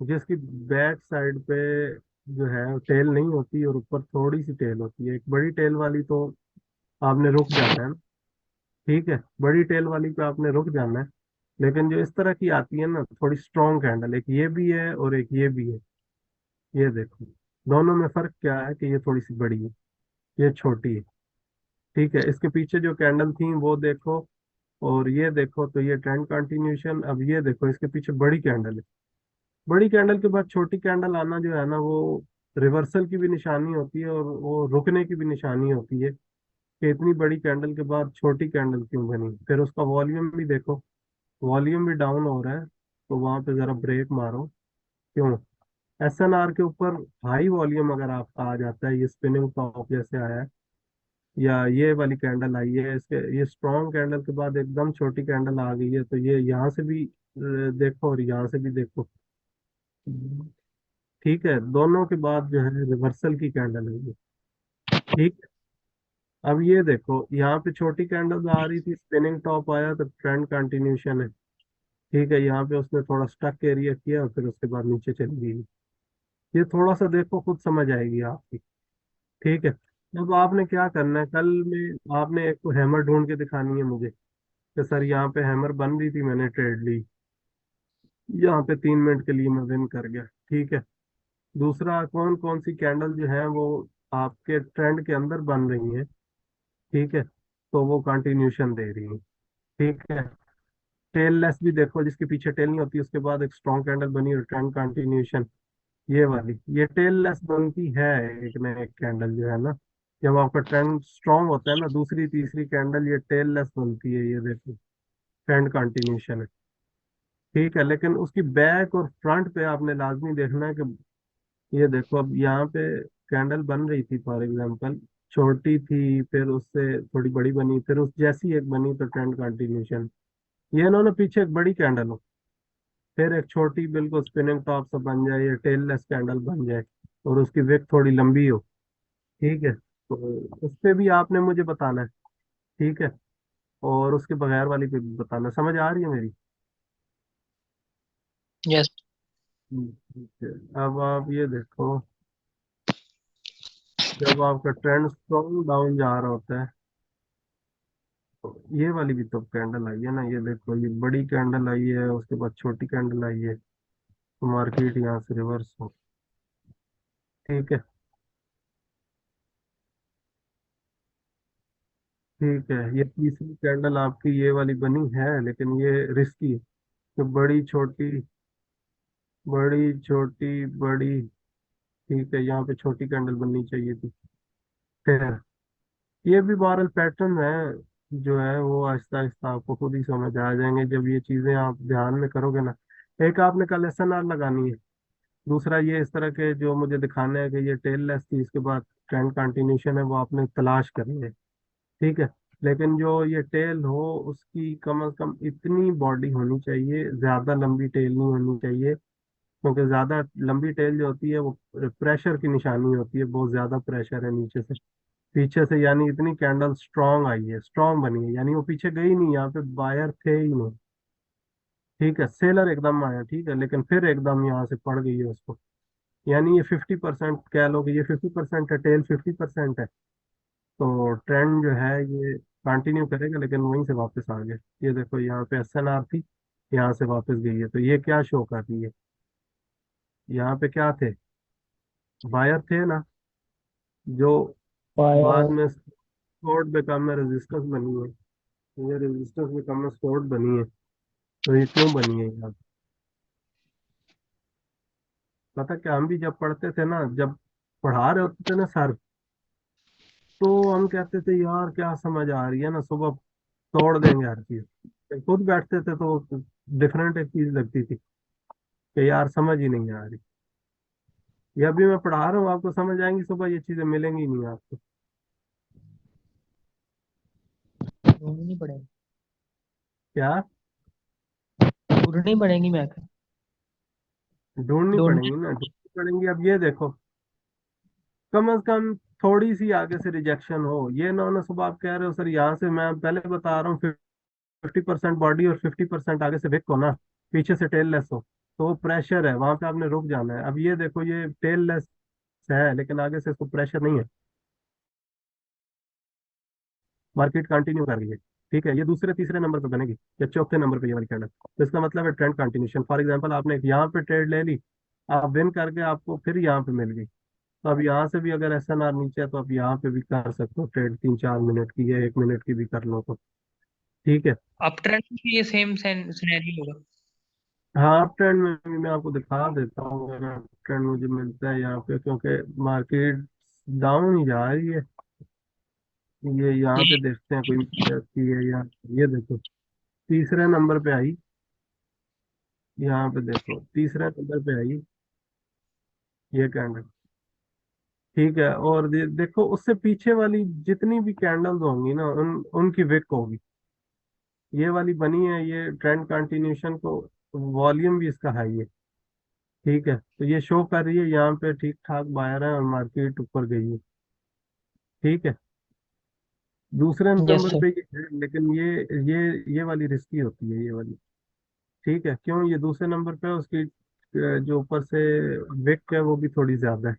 जिसकी बैक साइड पे जो है टेल नहीं होती और ऊपर थोड़ी सी टेल होती है। एक बड़ी टेल वाली तो आपने रुक जाना है ना। ठीक है, बड़ी टेल वाली पे आपने रुक जाना है। लेकिन जो इस तरह की आती है ना थोड़ी स्ट्रॉन्ग कैंडल, एक ये भी है और एक ये भी है, ये देखो, दोनों में फर्क क्या है कि ये थोड़ी सी बड़ी है, ये छोटी है। ठीक है, इसके पीछे जो कैंडल थी वो देखो, और ये देखो, तो ये ट्रेंड कंटिन्यूशन। अब ये देखो, इसके पीछे बड़ी कैंडल है। बड़ी कैंडल के बाद छोटी कैंडल आना जो है ना, वो रिवर्सल की भी निशानी होती है और वो रुकने की भी निशानी होती है कि इतनी बड़ी कैंडल के बाद छोटी कैंडल क्यों बनी। फिर उसका वॉल्यूम भी देखो, वॉल्यूम भी डाउन हो रहा है, तो वहां पे जरा ब्रेक मारो। क्यों? SNR के ऊपर हाई वॉल्यूम अगर आपका आ जाता है, ये स्पिनिंग टॉप जैसे आया है, या ये वाली कैंडल आई है, इसके ये स्ट्रॉन्ग कैंडल के बाद एकदम छोटी कैंडल आ गई है, तो ये यहाँ से भी देखो और यहाँ से भी देखो। ठीक है, दोनों के बाद जो है रिवर्सल की कैंडल है ये। ठीक। अब ये देखो, यहाँ पे छोटी कैंडल आ रही थी, स्पिनिंग टॉप आया तो ट्रेंड कंटिन्यूशन है। ठीक है, यहाँ पे उसने थोड़ा स्टक एरिया किया और फिर उसके बाद नीचे चली गई। ये थोड़ा सा देखो, खुद समझ आएगी आपकी। ठीक है। अब आपने क्या करना है, कल में आपने एक तो हैमर ढूंढ के दिखानी है मुझे कि सर यहाँ पे हैमर बन रही थी, मैंने ट्रेड ली, यहाँ पे 3 मिनट के लिए मैं विन कर गया। ठीक है। दूसरा, कौन कौन सी कैंडल जो है वो आपके ट्रेंड के अंदर बन रही है। ठीक है, तो वो कंटिन्यूशन दे रही है। ठीक है। टेल लेस भी देखो, जिसके पीछे टेल नहीं होती, उसके बाद एक स्ट्रॉन्ग कैंडल बनी और ट्रेंड कंटिन्यूशन, ये वाली, ये टेल लेस बनती है। एक ना एक कैंडल जो है ना, जब आपका ट्रेंड स्ट्रॉन्ग होता है ना, दूसरी तीसरी कैंडल ये टेल लेस बनती है, ये देखो, ट्रेंड कंटिन्यूशन है। ठीक है, लेकिन उसकी बैक और फ्रंट पे आपने लाजमी देखना है कि ये देखो, अब यहाँ पे कैंडल बन रही थी फॉर एग्जांपल, छोटी थी, फिर उससे थोड़ी बड़ी बनी, फिर उस जैसी एक बनी तो ट्रेंड कंटिन्यूशन। ये इन्होंने पीछे एक बड़ी कैंडल हो, फिर एक छोटी बिल्कुल स्पिनिंग टॉप से बन जाए, या टेल लेस कैंडल बन जाए, और उसकी विक थोड़ी लंबी हो। ठीक है, तो उस पे भी आपने मुझे बताना है। ठीक है, और उसके बगैर वाली पे भी बताना। समझ आ रही है मेरी? यस। ठीक है। अब आप ये देखो, जब आपका ट्रेंड स्ट्रॉन्ग डाउन जा रहा होता है, तो ये वाली भी तो कैंडल आई है ना, ये देखो, ये बड़ी कैंडल आई है, उसके बाद छोटी कैंडल आई है, तो मार्केट यहाँ से रिवर्स हो। ठीक है। ठीक है, ये तीसरी कैंडल आपकी ये वाली बनी है, लेकिन ये रिस्की है। तो बड़ी छोटी, बड़ी छोटी बड़ी। ठीक है, यहाँ पे छोटी कैंडल बननी चाहिए थी। खैर, ये भी बहरहाल पैटर्न है जो है, वो आहिस्ता आहिस्ता आपको खुद ही समझ आ जाएंगे जब ये चीजें आप ध्यान में करोगे ना। एक आपने कल SNR लगानी है, दूसरा ये इस तरह के जो मुझे दिखाना है कि ये टेल लेस थी, इसके बाद ट्रेंड कंटिन्यूशन है, वो आपने तलाश करनी है। ठीक है। लेकिन जो ये टेल हो उसकी कम से कम इतनी बॉडी होनी चाहिए, ज्यादा लंबी टेल नहीं होनी चाहिए, क्योंकि ज्यादा लंबी टेल जो होती है वो प्रेशर की निशानी होती है, बहुत ज्यादा प्रेशर है नीचे से, पीछे से, यानी इतनी कैंडल स्ट्रांग आई है, स्ट्रांग बनी है, यानी वो पीछे गई नहीं, यहाँ पे बायर थे ही नहीं। ठीक है, सेलर एकदम आया, ठीक है, लेकिन फिर एकदम यहाँ से पड़ गई है उसको, यानी ये 50% कह लो कि ये 50% है, टेल 50% है। तो ट्रेंड जो है ये कंटिन्यू करेगा, लेकिन वहीं से वापस आ गया। ये देखो यहाँ पे एसएनआर थी, यहाँ से वापस गई है, तो ये क्या शो कर रही है, यहाँ पे क्या थे, बायर थे ना, जो फायर। बाद में सपोर्ट बेकम में रेजिस्टेंस बनी है। ये रेजिस्टेंस बेकम में सपोर्ट बनी है। तो ये क्यों बनी है यहाँ, पता क्या, हम भी जब पढ़ते थे ना, जब पढ़ा रहे होते थे ना सर, तो हम कहते थे यार क्या समझ आ रही है ना, सुबह तोड़ देंगे हर चीज। खुद बैठते थे तो डिफरेंट एक चीज लगती थी कि यार समझ ही नहीं आ रही। ये अभी मैं पढ़ा रहा हूँ आपको समझ आएंगी, सुबह ये चीजें मिलेंगी नहीं आपको। ढूंढनी पड़ेगी। क्या, ढूंढनी पड़ेगी मैं क्या। ढूंढनी ढूंढ। पड़ेंगी ना, ढूंढनी पड़ेंगी। अब ये देखो, कम से कम थोड़ी सी आगे से रिजेक्शन हो, ये ना होना सुबह आप कह रहे हो सर यहाँ से, मैं पहले बता रहा हूँ 50% बॉडी और 50% आगे से विक हो ना, पीछे से टेल लेस हो, तो वो प्रेशर है, वहां पे आपने रुक जाना है। अब ये देखो, ये टेल लेस है लेकिन आगे से इसको प्रेशर नहीं है, मार्केट कंटिन्यू कर रही है। ठीक है, ये दूसरे तीसरे नंबर पे बनेगी या चौथे नंबर पे ये वाली कैंडल, तो इसका मतलब है ट्रेंड कंटिन्यूशन। फॉर एग्जांपल आपने एक यहाँ पे ट्रेड ले ली, आप विन करके आपको फिर यहाँ पे मिल गई, तो अब यहाँ से भी अगर एसएनआर नीचे है तो आप यहाँ पे भी कर सकते हो ट्रेड, 3-4 मिनट की या 1 मिनट की भी कर लो तो। ठीक है। अप ट्रेंड के लिए सेम सिनेरियो होगा। हाँ, अप ट्रेंड में भी मैं आपको दिखा देता हूँ, अगर अप ट्रेंड मुझे मिलता है यहाँ पे, क्योंकि मार्केट डाउन ही जा रही है। ये यहाँ पे ये देखते हैं कोई मिलती है या, ये देखो तीसरे नंबर पे आई, यहाँ पे देखो तीसरे नंबर पे आई ये कैंडल। ठीक है, और देखो उससे पीछे वाली जितनी भी कैंडल्स होंगी ना, उनकी विक होगी। ये वाली बनी है, ये ट्रेंड कंटिन्यूशन को, वॉल्यूम भी इसका हाई है। ठीक है, तो ये शो कर रही है यहाँ पे ठीक ठाक बायर है और मार्केट ऊपर गई है। ठीक है, दूसरे यस नंबर सर। पे ये है, लेकिन ये वाली रिस्की होती है, ये वाली। ठीक है, क्यों, ये दूसरे नंबर पे है, उसकी जो ऊपर से विक है वो भी थोड़ी ज्यादा है।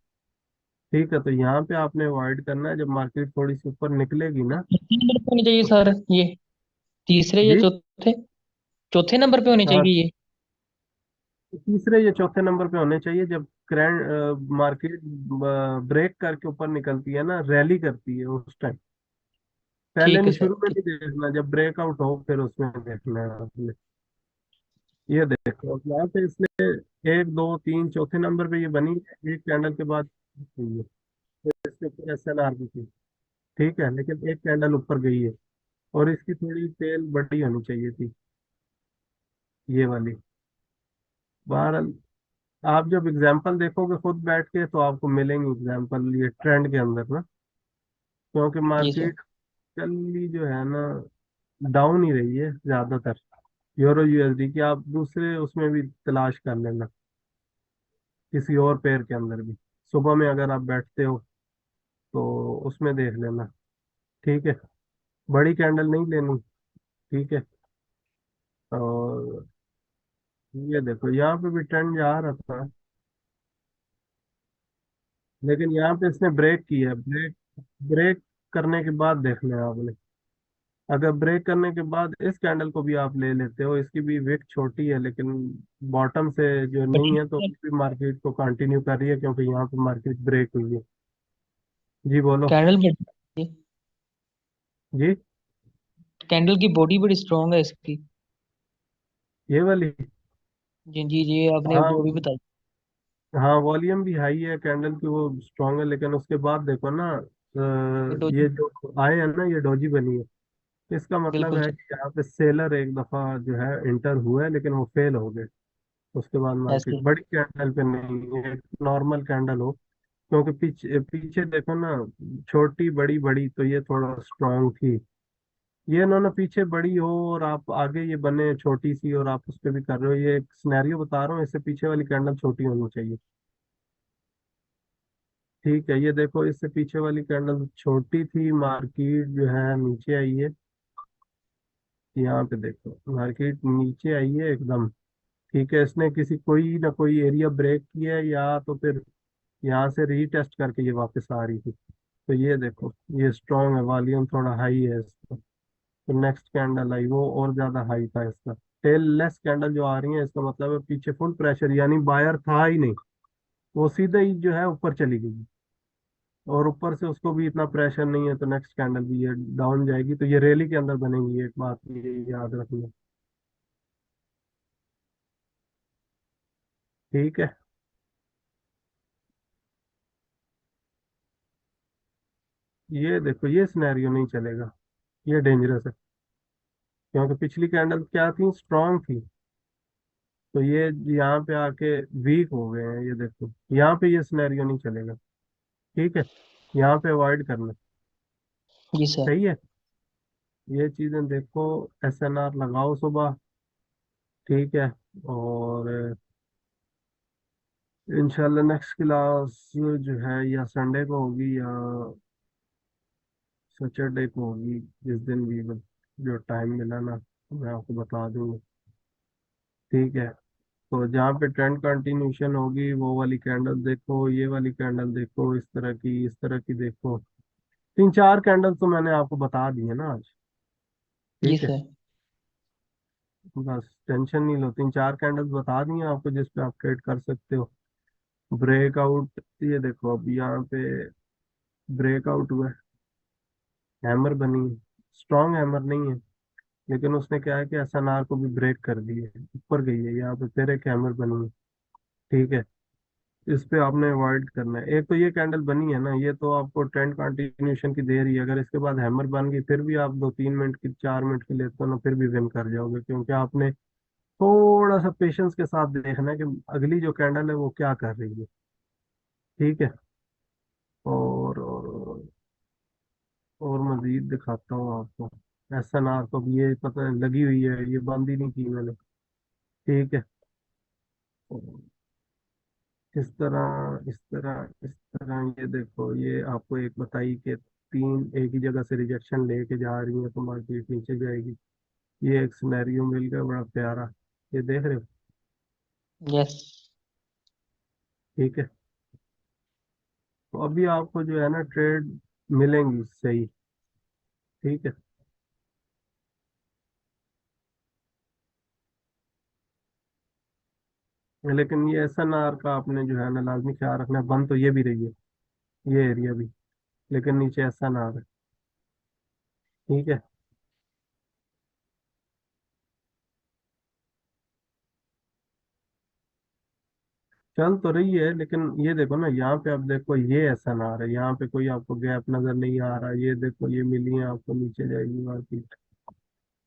ठीक है, तो यहाँ पे आपने अवॉइड करना है, जब मार्केट थोड़ी सी ऊपर निकलेगी ना। कितने नंबर पे होनी चाहिए सर ये, तीसरे या जी, चौथे। चौथे नंबर पे होनी हाँ, चाहिए ये। तीसरे या चौथे नंबर पे होने चाहिए, जब करंट मार्केट ब्रेक करके ऊपर निकलती है ना, रैली करती है उस टाइम। पहले ठीक है नहीं, सर शुरू में ठीक। नहीं देखना, जब ब्रेकआउट हो फिर उसमें देखना है आपने। ये देखो, अब यहाँ पे इसने 1, 2, 3 चौथे नंबर पे ये बनी है, एक कैंडल के बाद हुई है, तो इसके ऊपर एसएलआर भी थी। ठीक है, लेकिन एक कैंडल ऊपर गई है, और इसकी थोड़ी तेल बड़ी होनी चाहिए थी, ये वाली। बहरहाल, आप जब एग्जाम्पल देखोगे खुद बैठ के तो आपको मिलेंगे एग्जाम्पल ये ट्रेंड के अंदर ना, क्योंकि जी सर। मार्केट कल ही जो है ना डाउन ही रही है ज्यादातर। यूरो यूएसडी की आप दूसरे उसमें भी तलाश कर लेना, किसी और पेयर के अंदर भी, सुबह में अगर आप बैठते हो तो उसमें देख लेना। ठीक है, बड़ी कैंडल नहीं लेनी। ठीक है, और ये देखो यहाँ पे भी ट्रेंड जा रहा था, लेकिन यहाँ पे इसने ब्रेक की है, ब्रेक ब्रेक करने के बाद देखना है आपने। अगर ब्रेक करने के बाद इस कैंडल को भी आप ले लेते हो, इसकी भी विक छोटी है लेकिन बॉटम से जो नहीं है, तो भी मार्केट को कंटिन्यू कर रही है, क्योंकि यहाँ पे मार्केट ब्रेक हुई है। जी बोलो। कैंडल बड़ी, जी, कैंडल की बॉडी बड़ी स्ट्रांग है इसकी। ये वाली, जी जी जी, आपने हाँ, बॉडी बताई। हाँ, वॉल्यूम भी हाई है कैंडल की, वो स्ट्रांग है, लेकिन उसके बाद देखो ना, ये डो- ये जो आए हैं ना, ये डोजी बनी है, इसका मतलब बिल्कुल है सर। कि यहाँ पे सेलर एक दफा जो है इंटर हुआ है, लेकिन वो फेल हो गए। उसके बाद मार्केट ऐसे। बड़ी कैंडल पे नहीं, एक नॉर्मल कैंडल हो। क्योंकि पीछे पीछे देखो ना, छोटी बड़ी बड़ी तो ये थोड़ा स्ट्रांग थी। ये इन्होंने पीछे बड़ी हो और आप आगे ये बने छोटी सी, और आप उस पे भी कर रहे हो, ये एक सिनेरियो बता रहा हूँ, इससे पीछे वाली कैंडल छोटी होनी चाहिए। ठीक है, ये देखो इससे पीछे वाली कैंडल छोटी थी, मार्केट जो है नीचे आई है। यहाँ पे देखो मार्केट नीचे आई है एकदम। ठीक है, इसने किसी कोई ना कोई एरिया ब्रेक किया है, या तो फिर यहाँ से रीटेस्ट करके ये वापस आ रही थी। तो ये देखो, ये स्ट्रॉन्ग है, वॉल्यूम थोड़ा हाई है इसका। तो नेक्स्ट कैंडल आई वो और ज्यादा हाई था इसका। टेल लेस कैंडल जो आ रही है, इसका मतलब है पीछे फुल प्रेशर, यानी बायर था ही नहीं, वो सीधे ही जो है ऊपर चली गई। और ऊपर से उसको भी इतना प्रेशर नहीं है, तो नेक्स्ट कैंडल भी ये डाउन जाएगी, तो ये रैली के अंदर बनेगी, एक बात ये याद रखना। ठीक है। ये देखो ये सिनेरियो नहीं चलेगा, ये डेंजरस है। क्योंकि पिछली कैंडल क्या थी, स्ट्रांग थी। तो ये यहाँ पे आके वीक हो गए हैं, ये देखो यहाँ पे ये सिनेरियो नहीं चलेगा। ठीक है, यहाँ पे अवॉइड करना। जी सर। सही है, ये चीजें देखो। SNR लगाओ सुबह। ठीक है। और इंशाल्लाह नेक्स्ट क्लास जो है या संडे को होगी या सैटरडे को होगी, जिस दिन भी जो टाइम मिला ना, मैं आपको बता दूंगा। ठीक है। तो जहाँ पे ट्रेंड कंटिन्यूशन होगी, वो वाली कैंडल देखो, ये वाली कैंडल देखो, इस तरह की, इस तरह की देखो। तीन चार कैंडल तो मैंने आपको बता दी है ना आज। जी ठीक है, सर। बस टेंशन नहीं लो, तीन चार कैंडल्स बता दी हैं आपको जिस पे आप ट्रेड कर सकते हो। ब्रेकआउट, ये देखो अब यहाँ पे ब्रेकआउट हुआ है, हैमर बनी है, स्ट्रॉन्ग हैमर नहीं है, लेकिन उसने क्या है कि SNR को भी ब्रेक कर दी है, ऊपर गई है, यहाँ पे फिर एक हैमर बनी है। ठीक है, इस पे आपने अवॉइड करना है। एक तो ये कैंडल बनी है ना, ये तो आपको ट्रेंड कंटिन्यूशन की दे रही है, अगर इसके बाद हैमर बन गई फिर भी आप 2-3 मिनट की 4 मिनट की लेते हो ना, फिर भी विन कर जाओगे, क्योंकि आपने थोड़ा सा पेशेंस के साथ देखना है कि अगली जो कैंडल है वो क्या कर रही है। ठीक है। और मजीद दिखाता हूँ आपको। SNR को भी ये पता है लगी हुई है, ये बंद ही नहीं की मैंने। ठीक है। इस तरह ये देखो, ये आपको एक बताई कि तीन एक ही जगह से रिजेक्शन लेके जा रही है तो मार्केट नीचे जाएगी। ये एक सिनेरियो मिल गया बड़ा प्यारा, ये देख रहे हो। यस। ठीक है। तो अभी आपको जो है ना ट्रेड मिलेंगी सही। ठीक है। लेकिन ये SNR का आपने जो है ना लाजमी ख्याल रखना है, बंद तो ये भी रही है, ये एरिया भी, लेकिन नीचे SNR है। ठीक है। चल तो रही है, लेकिन ये देखो ना, यहाँ पे आप देखो ये SNR है, यहाँ पे कोई आपको गैप नजर नहीं आ रहा, ये देखो ये मिली है आपको, नीचे जाएगी मार्केट।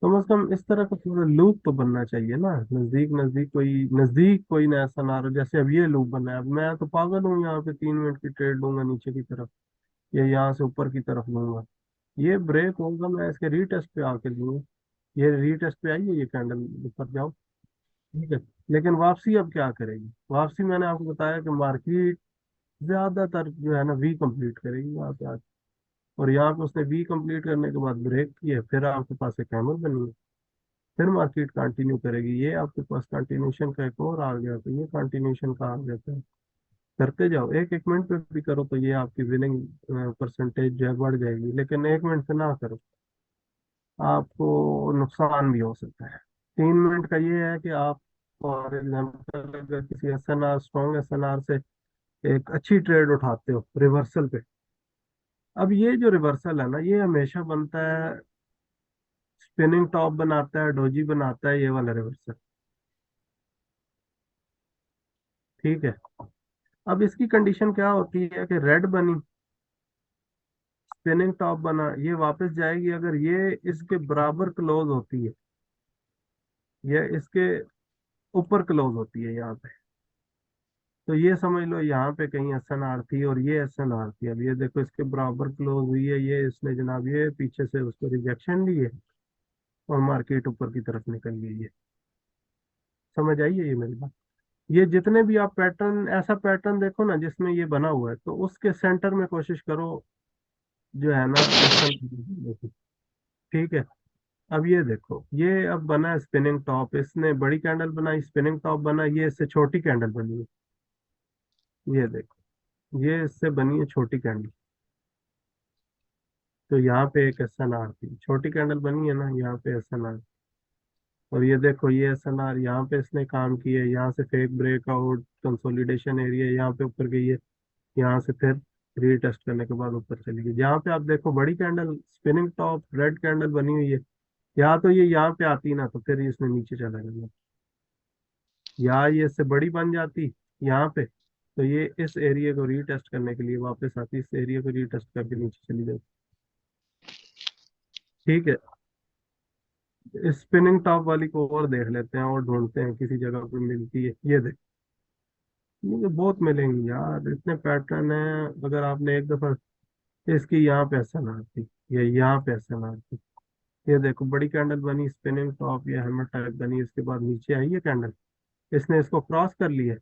कम से कम इस तरह का पूरा लूप तो बनना चाहिए ना, नजदीक कोई ना SNR हो, जैसे अब ये लूप बना है। अब मैं तो पागल हूँ, यहाँ पे 3 मिनट की ट्रेड लूंगा नीचे की तरफ, या यहाँ से ऊपर की तरफ लूंगा। ये ब्रेक होगा, मैं इसके रीटेस्ट पे आके लूंगा। ये रीटेस्ट पे आई है ये कैंडल, ऊपर जाओ। ठीक है। लेकिन वापसी अब क्या करेगी, वापसी मैंने आपको बताया कि मार्केट ज्यादातर जो है ना वी कंप्लीट करेगी यहाँ पे आके। और यहाँ पे उसने वी कंप्लीट करने के बाद ब्रेक किया, फिर आपके पास एक कैमर बनी है, फिर मार्केट कंटिन्यू करेगी, ये आपके पास कंटिन्यूशन का एक और आ गया, तो ये कंटिन्यूशन का आ गया था। करते जाओ, एक एक मिनट पे भी करो तो ये आपकी विनिंग परसेंटेज जो है बढ़ जाएगी, लेकिन 1 मिनट पे ना करो, आपको नुकसान भी हो सकता है। 3 मिनट का ये है कि आप फॉर एग्जाम्पल अगर किसी SNR, स्ट्रॉन्ग SNR से एक अच्छी ट्रेड उठाते हो रिवर्सल पे। अब ये जो रिवर्सल है ना, ये हमेशा बनता है, स्पिनिंग टॉप बनाता है, डोजी बनाता है, ये वाला रिवर्सल। ठीक है। अब इसकी कंडीशन क्या होती है कि रेड बनी, स्पिनिंग टॉप बना, ये वापस जाएगी अगर ये इसके बराबर क्लोज होती है, या इसके ऊपर क्लोज होती है यहाँ पे। तो ये समझ लो यहाँ पे कहीं एस एन आर थी और ये एस एन आर थी। अब ये देखो इसके बराबर क्लोज हुई है, ये इसने जनाब ये पीछे से उसको रिजेक्शन दी है और मार्केट ऊपर की तरफ निकल गई है। समझ आई है ये मेरी बात? ये जितने भी आप पैटर्न, ऐसा पैटर्न देखो ना जिसमें ये बना हुआ है, तो उसके सेंटर में कोशिश करो जो है ना एस एन। ठीक है। अब ये देखो, ये अब बना है स्पिनिंग टॉप, इसने बड़ी कैंडल बनाई, स्पिनिंग टॉप बना, ये इससे छोटी कैंडल बनी है। ये देखो, ये इससे बनी है छोटी कैंडल। तो यहाँ पे एक एस एन आर थी, छोटी कैंडल बनी है ना, यहाँ पे एस एन आर। और ये देखो ये एस एन आर यहाँ पे इसने काम किया है, यहाँ से फेक ब्रेकआउट कंसोलिडेशन एरिया, यहाँ पे ऊपर गई है, यहाँ से फिर रीटेस्ट करने के बाद ऊपर चली गई। यहाँ पे आप देखो बड़ी candle spinning top red candle बनी हुई है। यहाँ तो ये यहाँ पे आती ना तो फिर इसने नीचे चला जाना, या ये इससे बड़ी बन जाती यहाँ पे, तो ये इस एरिया को रीटेस्ट करने के लिए वापस आती, इस एरिया को रीटेस्ट करके नीचे चली जाती। ठीक है। स्पिनिंग टॉप वाली को और देख लेते हैं और ढूंढते हैं किसी जगह पे मिलती है। ये देख, मुझे बहुत मिलेंगी यार, इतने पैटर्न है। अगर आपने एक दफा इसकी यहाँ पे ऐसा ना आती, या यहाँ पे ऐसा ना आती। ये देखो बड़ी कैंडल बनी, स्पिनिंग टॉप या हैमर टाइप बनी, इसके बाद नीचे आई है कैंडल, इसने इसको क्रॉस कर लिया।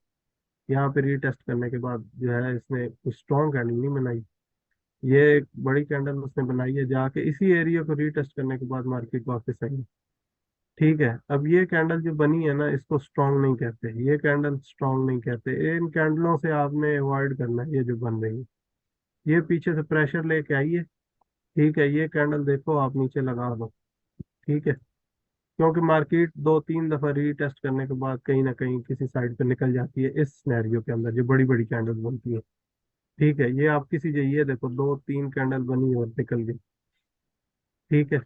यहाँ पे रीटेस्ट करने के बाद जो है इसने कुछ स्ट्रॉन्ग कैंडल नहीं बनाई, ये एक बड़ी कैंडल उसने बनाई है, जाके इसी एरिया को रीटेस्ट करने के बाद मार्केट वापस आई। ठीक है। अब ये कैंडल जो बनी है ना, इसको स्ट्रॉन्ग नहीं कहते, ये कैंडल स्ट्रॉन्ग नहीं कहते। इन कैंडलों से आपने अवॉइड करना है, ये जो बन रही है, ये पीछे से प्रेशर लेके आई है। ठीक है, ये कैंडल देखो आप नीचे लगा दो। ठीक है। क्योंकि मार्केट दो तीन दफा रीटेस्ट करने के बाद कहीं ना कहीं किसी साइड पे निकल जाती है, इस सिनेरियो के अंदर जो बड़ी बड़ी कैंडल बनती है। ठीक है, ये आप किसी ये देखो दो तीन कैंडल बनी और निकल गई। ठीक है।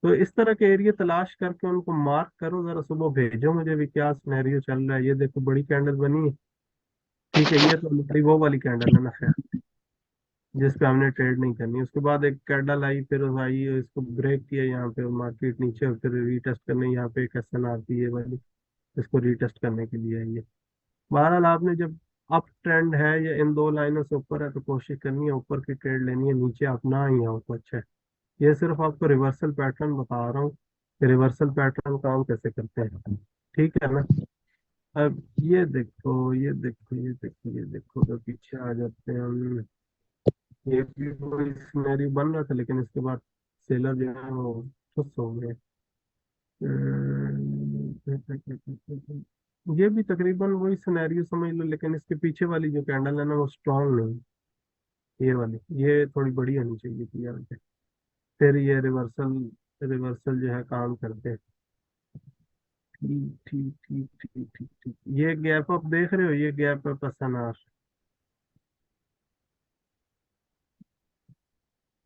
तो इस तरह के एरिया तलाश करके उनको मार्क करो, जरा सुबह भेजो मुझे भी क्या सिनेरियो चल रहा है। ये देखो बड़ी कैंडल बनी है। ठीक है, ये तो हमारी वो वाली कैंडल है ना, खैर, जिस पे हमने ट्रेड नहीं करनी। उसके बाद एक कैंडल आई, फिर वो आई, इसको ब्रेक किया यहाँ पे मार्केट नीचे, और फिर रीटेस्ट करने यहाँ पे एक एसएन आती है वाली, इसको रीटेस्ट करने के लिए आई है। बहरहाल आपने जब अप ट्रेंड है या इन दो लाइनों से ऊपर है तो कोशिश करनी है ऊपर की ट्रेड लेनी है, नीचे आप ना ही आओ तो अच्छा है। ये सिर्फ आपको रिवर्सल पैटर्न बता रहा हूँ कि रिवर्सल पैटर्न काम कैसे करते हैं। ठीक है ना? अब ये देखो, ये देखो, ये देखो, ये देखो, तो पीछे आ जाते हैं हम। ये भी कोई सिनेरियो बन रहा था, लेकिन इसके बाद सेलर जो है वो खुश हो गए। ये भी तकरीबन वही सिनेरियो समझ लो, लेकिन इसके पीछे वाली जो कैंडल है ना वो स्ट्रांग नहीं, ये वाली ये थोड़ी बड़ी होनी चाहिए थी यहाँ पे। फिर ये रिवर्सल, रिवर्सल जो है काम करते हैं। ठीक ठीक ठीक ठीक ठीक ठीक, ये गैप अप देख रहे हो, ये गैप अप असनार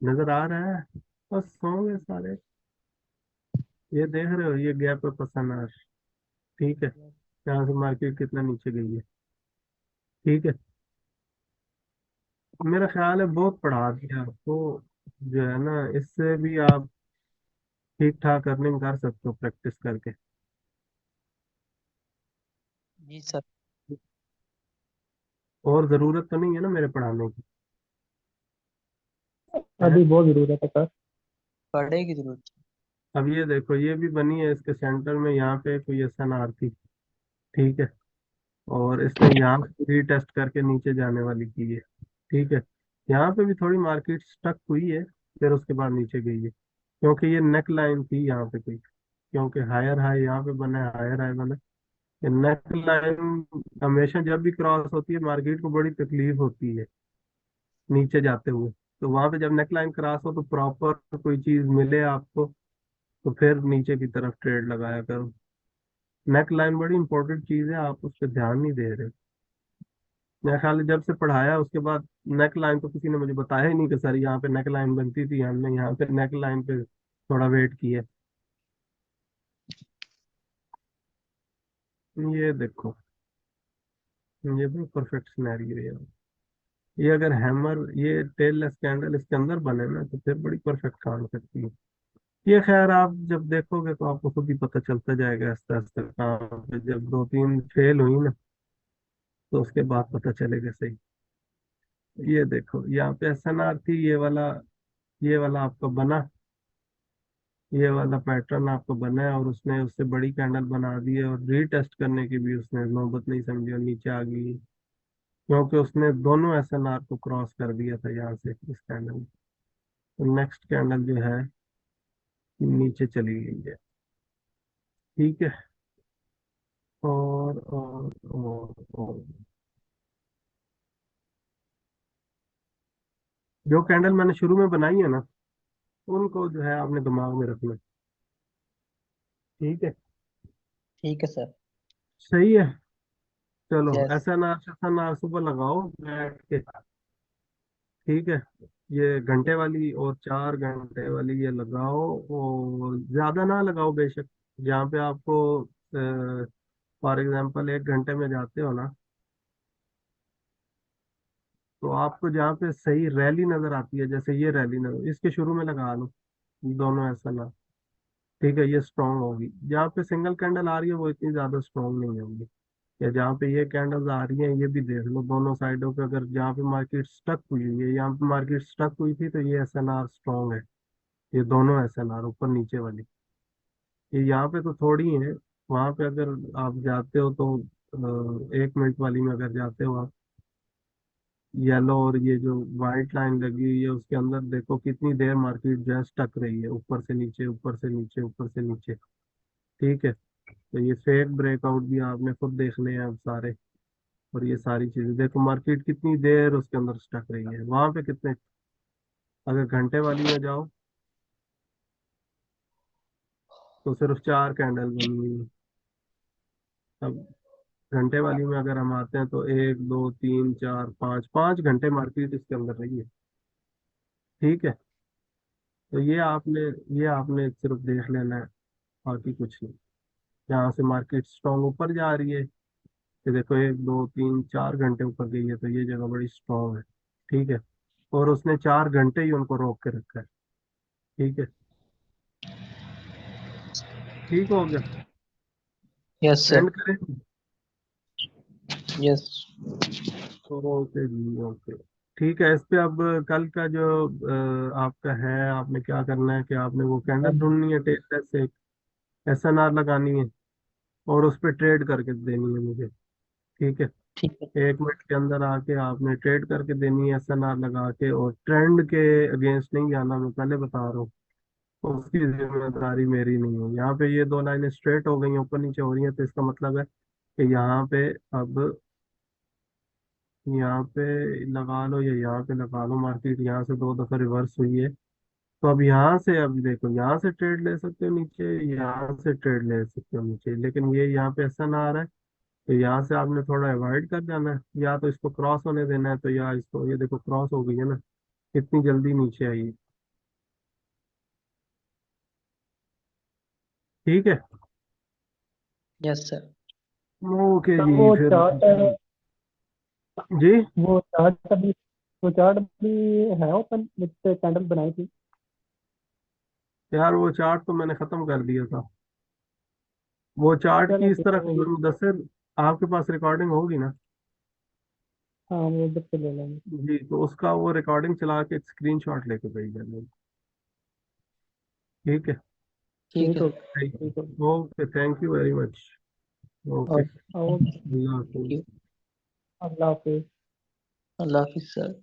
नजर आ रहा है? बस सौ है सारे। ये देख रहे हो, ये गैप अप असनार। ठीक है। यहाँ से मार्केट कितना नीचे गई है। ठीक है। मेरा ख्याल है बहुत पढ़ा दिया आपको, जो है ना इससे भी आप ठीक ठाक अर्निंग कर सकते हो प्रैक्टिस करके। जी सर। और जरूरत तो नहीं है ना मेरे पढ़ाने की? है? अभी बहुत जरूरत है सर। पढ़ेगी जरूरत। अब ये देखो, ये भी बनी है, इसके सेंटर में यहाँ पे कोई एसएनआर थी। ठीक है। और इसने यहाँ रीटेस्ट करके नीचे जाने वाली की है। ठीक है। यहाँ पे भी थोड़ी मार्केट स्टक हुई है, फिर उसके बाद नीचे गई है, क्योंकि ये नेक लाइन थी यहाँ पे कोई, क्योंकि हायर हाई यहाँ पे बना है, हायर हाई बना है। नेक लाइन हमेशा जब भी क्रॉस होती है मार्केट को बड़ी तकलीफ होती है नीचे जाते हुए। तो वहां पे जब नेक लाइन क्रॉस हो तो प्रॉपर कोई चीज मिले आपको, तो फिर नीचे की तरफ ट्रेड लगाया करो। नेक लाइन बड़ी इंपॉर्टेंट चीज है, आप उस पर ध्यान नहीं दे रहे। मेरा ख्याल है जब से पढ़ाया उसके बाद नेक लाइन तो किसी ने मुझे बताया ही नहीं कि सर यहाँ पे नेक लाइन बनती थी, हमने यहाँ पे नेक लाइन पे थोड़ा वेट किया। ये देखो, ये भी परफेक्ट सिनेरियो है यार। ये अगर हैमर, ये टेल लेस कैंडल इसके अंदर बने ना तो फिर बड़ी परफेक्ट काम करती है। ये खैर आप जब देखोगे तो आपको खुद ही पता चलता जाएगा आस्ते आस्ते, कहाँ पे जब दो तीन फेल हुई ना तो उसके बाद पता चलेगा सही। ये देखो यहाँ पे एसएनआर थी, ये वाला आपका बना, ये वाला पैटर्न आपको बना है, और उसने उससे बड़ी कैंडल बना दी है, और रीटेस्ट करने की भी उसने नौबत नहीं समझी और नीचे आ गई, क्योंकि उसने दोनों एसएनआर को क्रॉस कर दिया था यहाँ से इस कैंडल में। तो नेक्स्ट कैंडल जो है नीचे चली गई है। ठीक है। और जो कैंडल मैंने शुरू में बनाई है ना, उनको जो है आपने दिमाग में रखना। ठीक है। ठीक है सर। सही है। चलो यस। एसएनआर सुबह लगाओ बैठ के। ठीक है। ये घंटे वाली और 4 घंटे वाली ये लगाओ, और ज्यादा ना लगाओ बेशक। जहाँ पे आपको फॉर एग्जांपल 1 घंटे में जाते हो ना, तो आपको जहाँ पे सही रैली नजर आती है, जैसे ये रैली नजर, इसके शुरू में लगा लो दोनों ऐसा ना। ठीक है, ये स्ट्रांग होगी। जहाँ पे सिंगल कैंडल आ रही है वो इतनी ज्यादा स्ट्रांग नहीं होगी। या जहाँ पे ये कैंडल्स आ रही हैं ये भी देख लो दोनों साइडों पे, अगर जहाँ पे मार्केट स्टक हुई हुई है, यहाँ पे मार्केट स्टक हुई थी तो ये एसएनआर स्ट्रांग है। ये दोनों एसएनआर ऊपर नीचे वाली, ये यहाँ पे तो थोड़ी है। वहां पे अगर आप जाते हो तो 1 मिनट वाली में अगर जाते हो आप, येलो और ये जो वाइट लाइन लगी हुई है उसके अंदर देखो कितनी देर मार्केट जो है स्टक रही है, ऊपर से नीचे, ऊपर से नीचे, ऊपर से नीचे। ठीक है। तो ये फेक ब्रेकआउट भी आपने खुद देखने हैं अब सारे, और ये सारी चीजें देखो मार्केट कितनी देर उसके अंदर स्टक रही है। वहां पे कितने, अगर घंटे वाली में जाओ तो सिर्फ 4 कैंडल बनी हुई है। अब घंटे वाली में अगर हम आते हैं तो 1 2 3 4 5 5 घंटे मार्केट इसके अंदर रही है। ठीक है। तो ये आपने सिर्फ देख लेना है, बाकी कुछ नहीं। यहाँ से मार्केट स्ट्रॉन्ग ऊपर जा रही है, ये देखो 1 2 3 4 घंटे ऊपर गई है, तो ये जगह बड़ी स्ट्रॉन्ग है। ठीक है। और उसने 4 घंटे ही उनको रोक के रखा है। ठीक है। ठीक हो गया। Yes sir. एंड करें। यस। ओके जी, ओके। ठीक है, इस पे अब कल का जो आपका है, आपने क्या करना है कि आपने वो कैंडल ढूंढनी है टेलर से, एसएनआर लगानी है, और उस पे ट्रेड करके देनी है मुझे। ठीक है। ठीक है। 1 मिनट के अंदर आके आपने ट्रेड करके देनी है एसएनआर लगा के, और ट्रेंड के अगेंस्ट नहीं जाना, मैं पहले बता रहा हूँ। उसकी जिम्मेदारी मेरी नहीं है। यहाँ पे ये दो लाइनें स्ट्रेट हो गई हैं, ऊपर नीचे हो रही हैं, तो इसका मतलब है कि यहाँ पे अब, यहाँ पे लगा लो या यहाँ पे लगा लो, मार्केट यहाँ से 2 दफा रिवर्स हुई है। तो अब यहाँ से, अब देखो यहाँ से ट्रेड ले सकते हो नीचे, यहाँ से ट्रेड ले सकते हो नीचे, लेकिन ये यहाँ पे ऐसा ना आ रहा है, तो यहाँ से आपने थोड़ा अवॉइड कर जाना है, या तो इसको क्रॉस होने देना है, तो या इसको, ये देखो क्रॉस हो गई है ना, कितनी जल्दी नीचे आई है। ठीक है। Yes sir. ओके तो जी वो फिर। चार्ट जी वो चार्ट अभी वो चार्ट भी है ओपन जिससे कैंडल बनाई थी। यार, वो चार्ट तो मैंने खत्म कर दिया था। वो चार्ट चलो की इस ठीक तरह है, वो भी। खबर मुदस्सिर, आपके पास रिकॉर्डिंग होगी ना? हाँ, वो उधर से ले लेंगे। जी, तो उसका वो रिकॉर्डिंग चला के एक स्क्रीनशॉट लेके भेज देना। ठीक है। ठीक ठीक है हो सर। ठीक हो। Okay, thank you very much. Okay. और अल्लाह थैंक हाफिज। यू। अल्लाह हाफिज। अल्लाह हाफिज सर।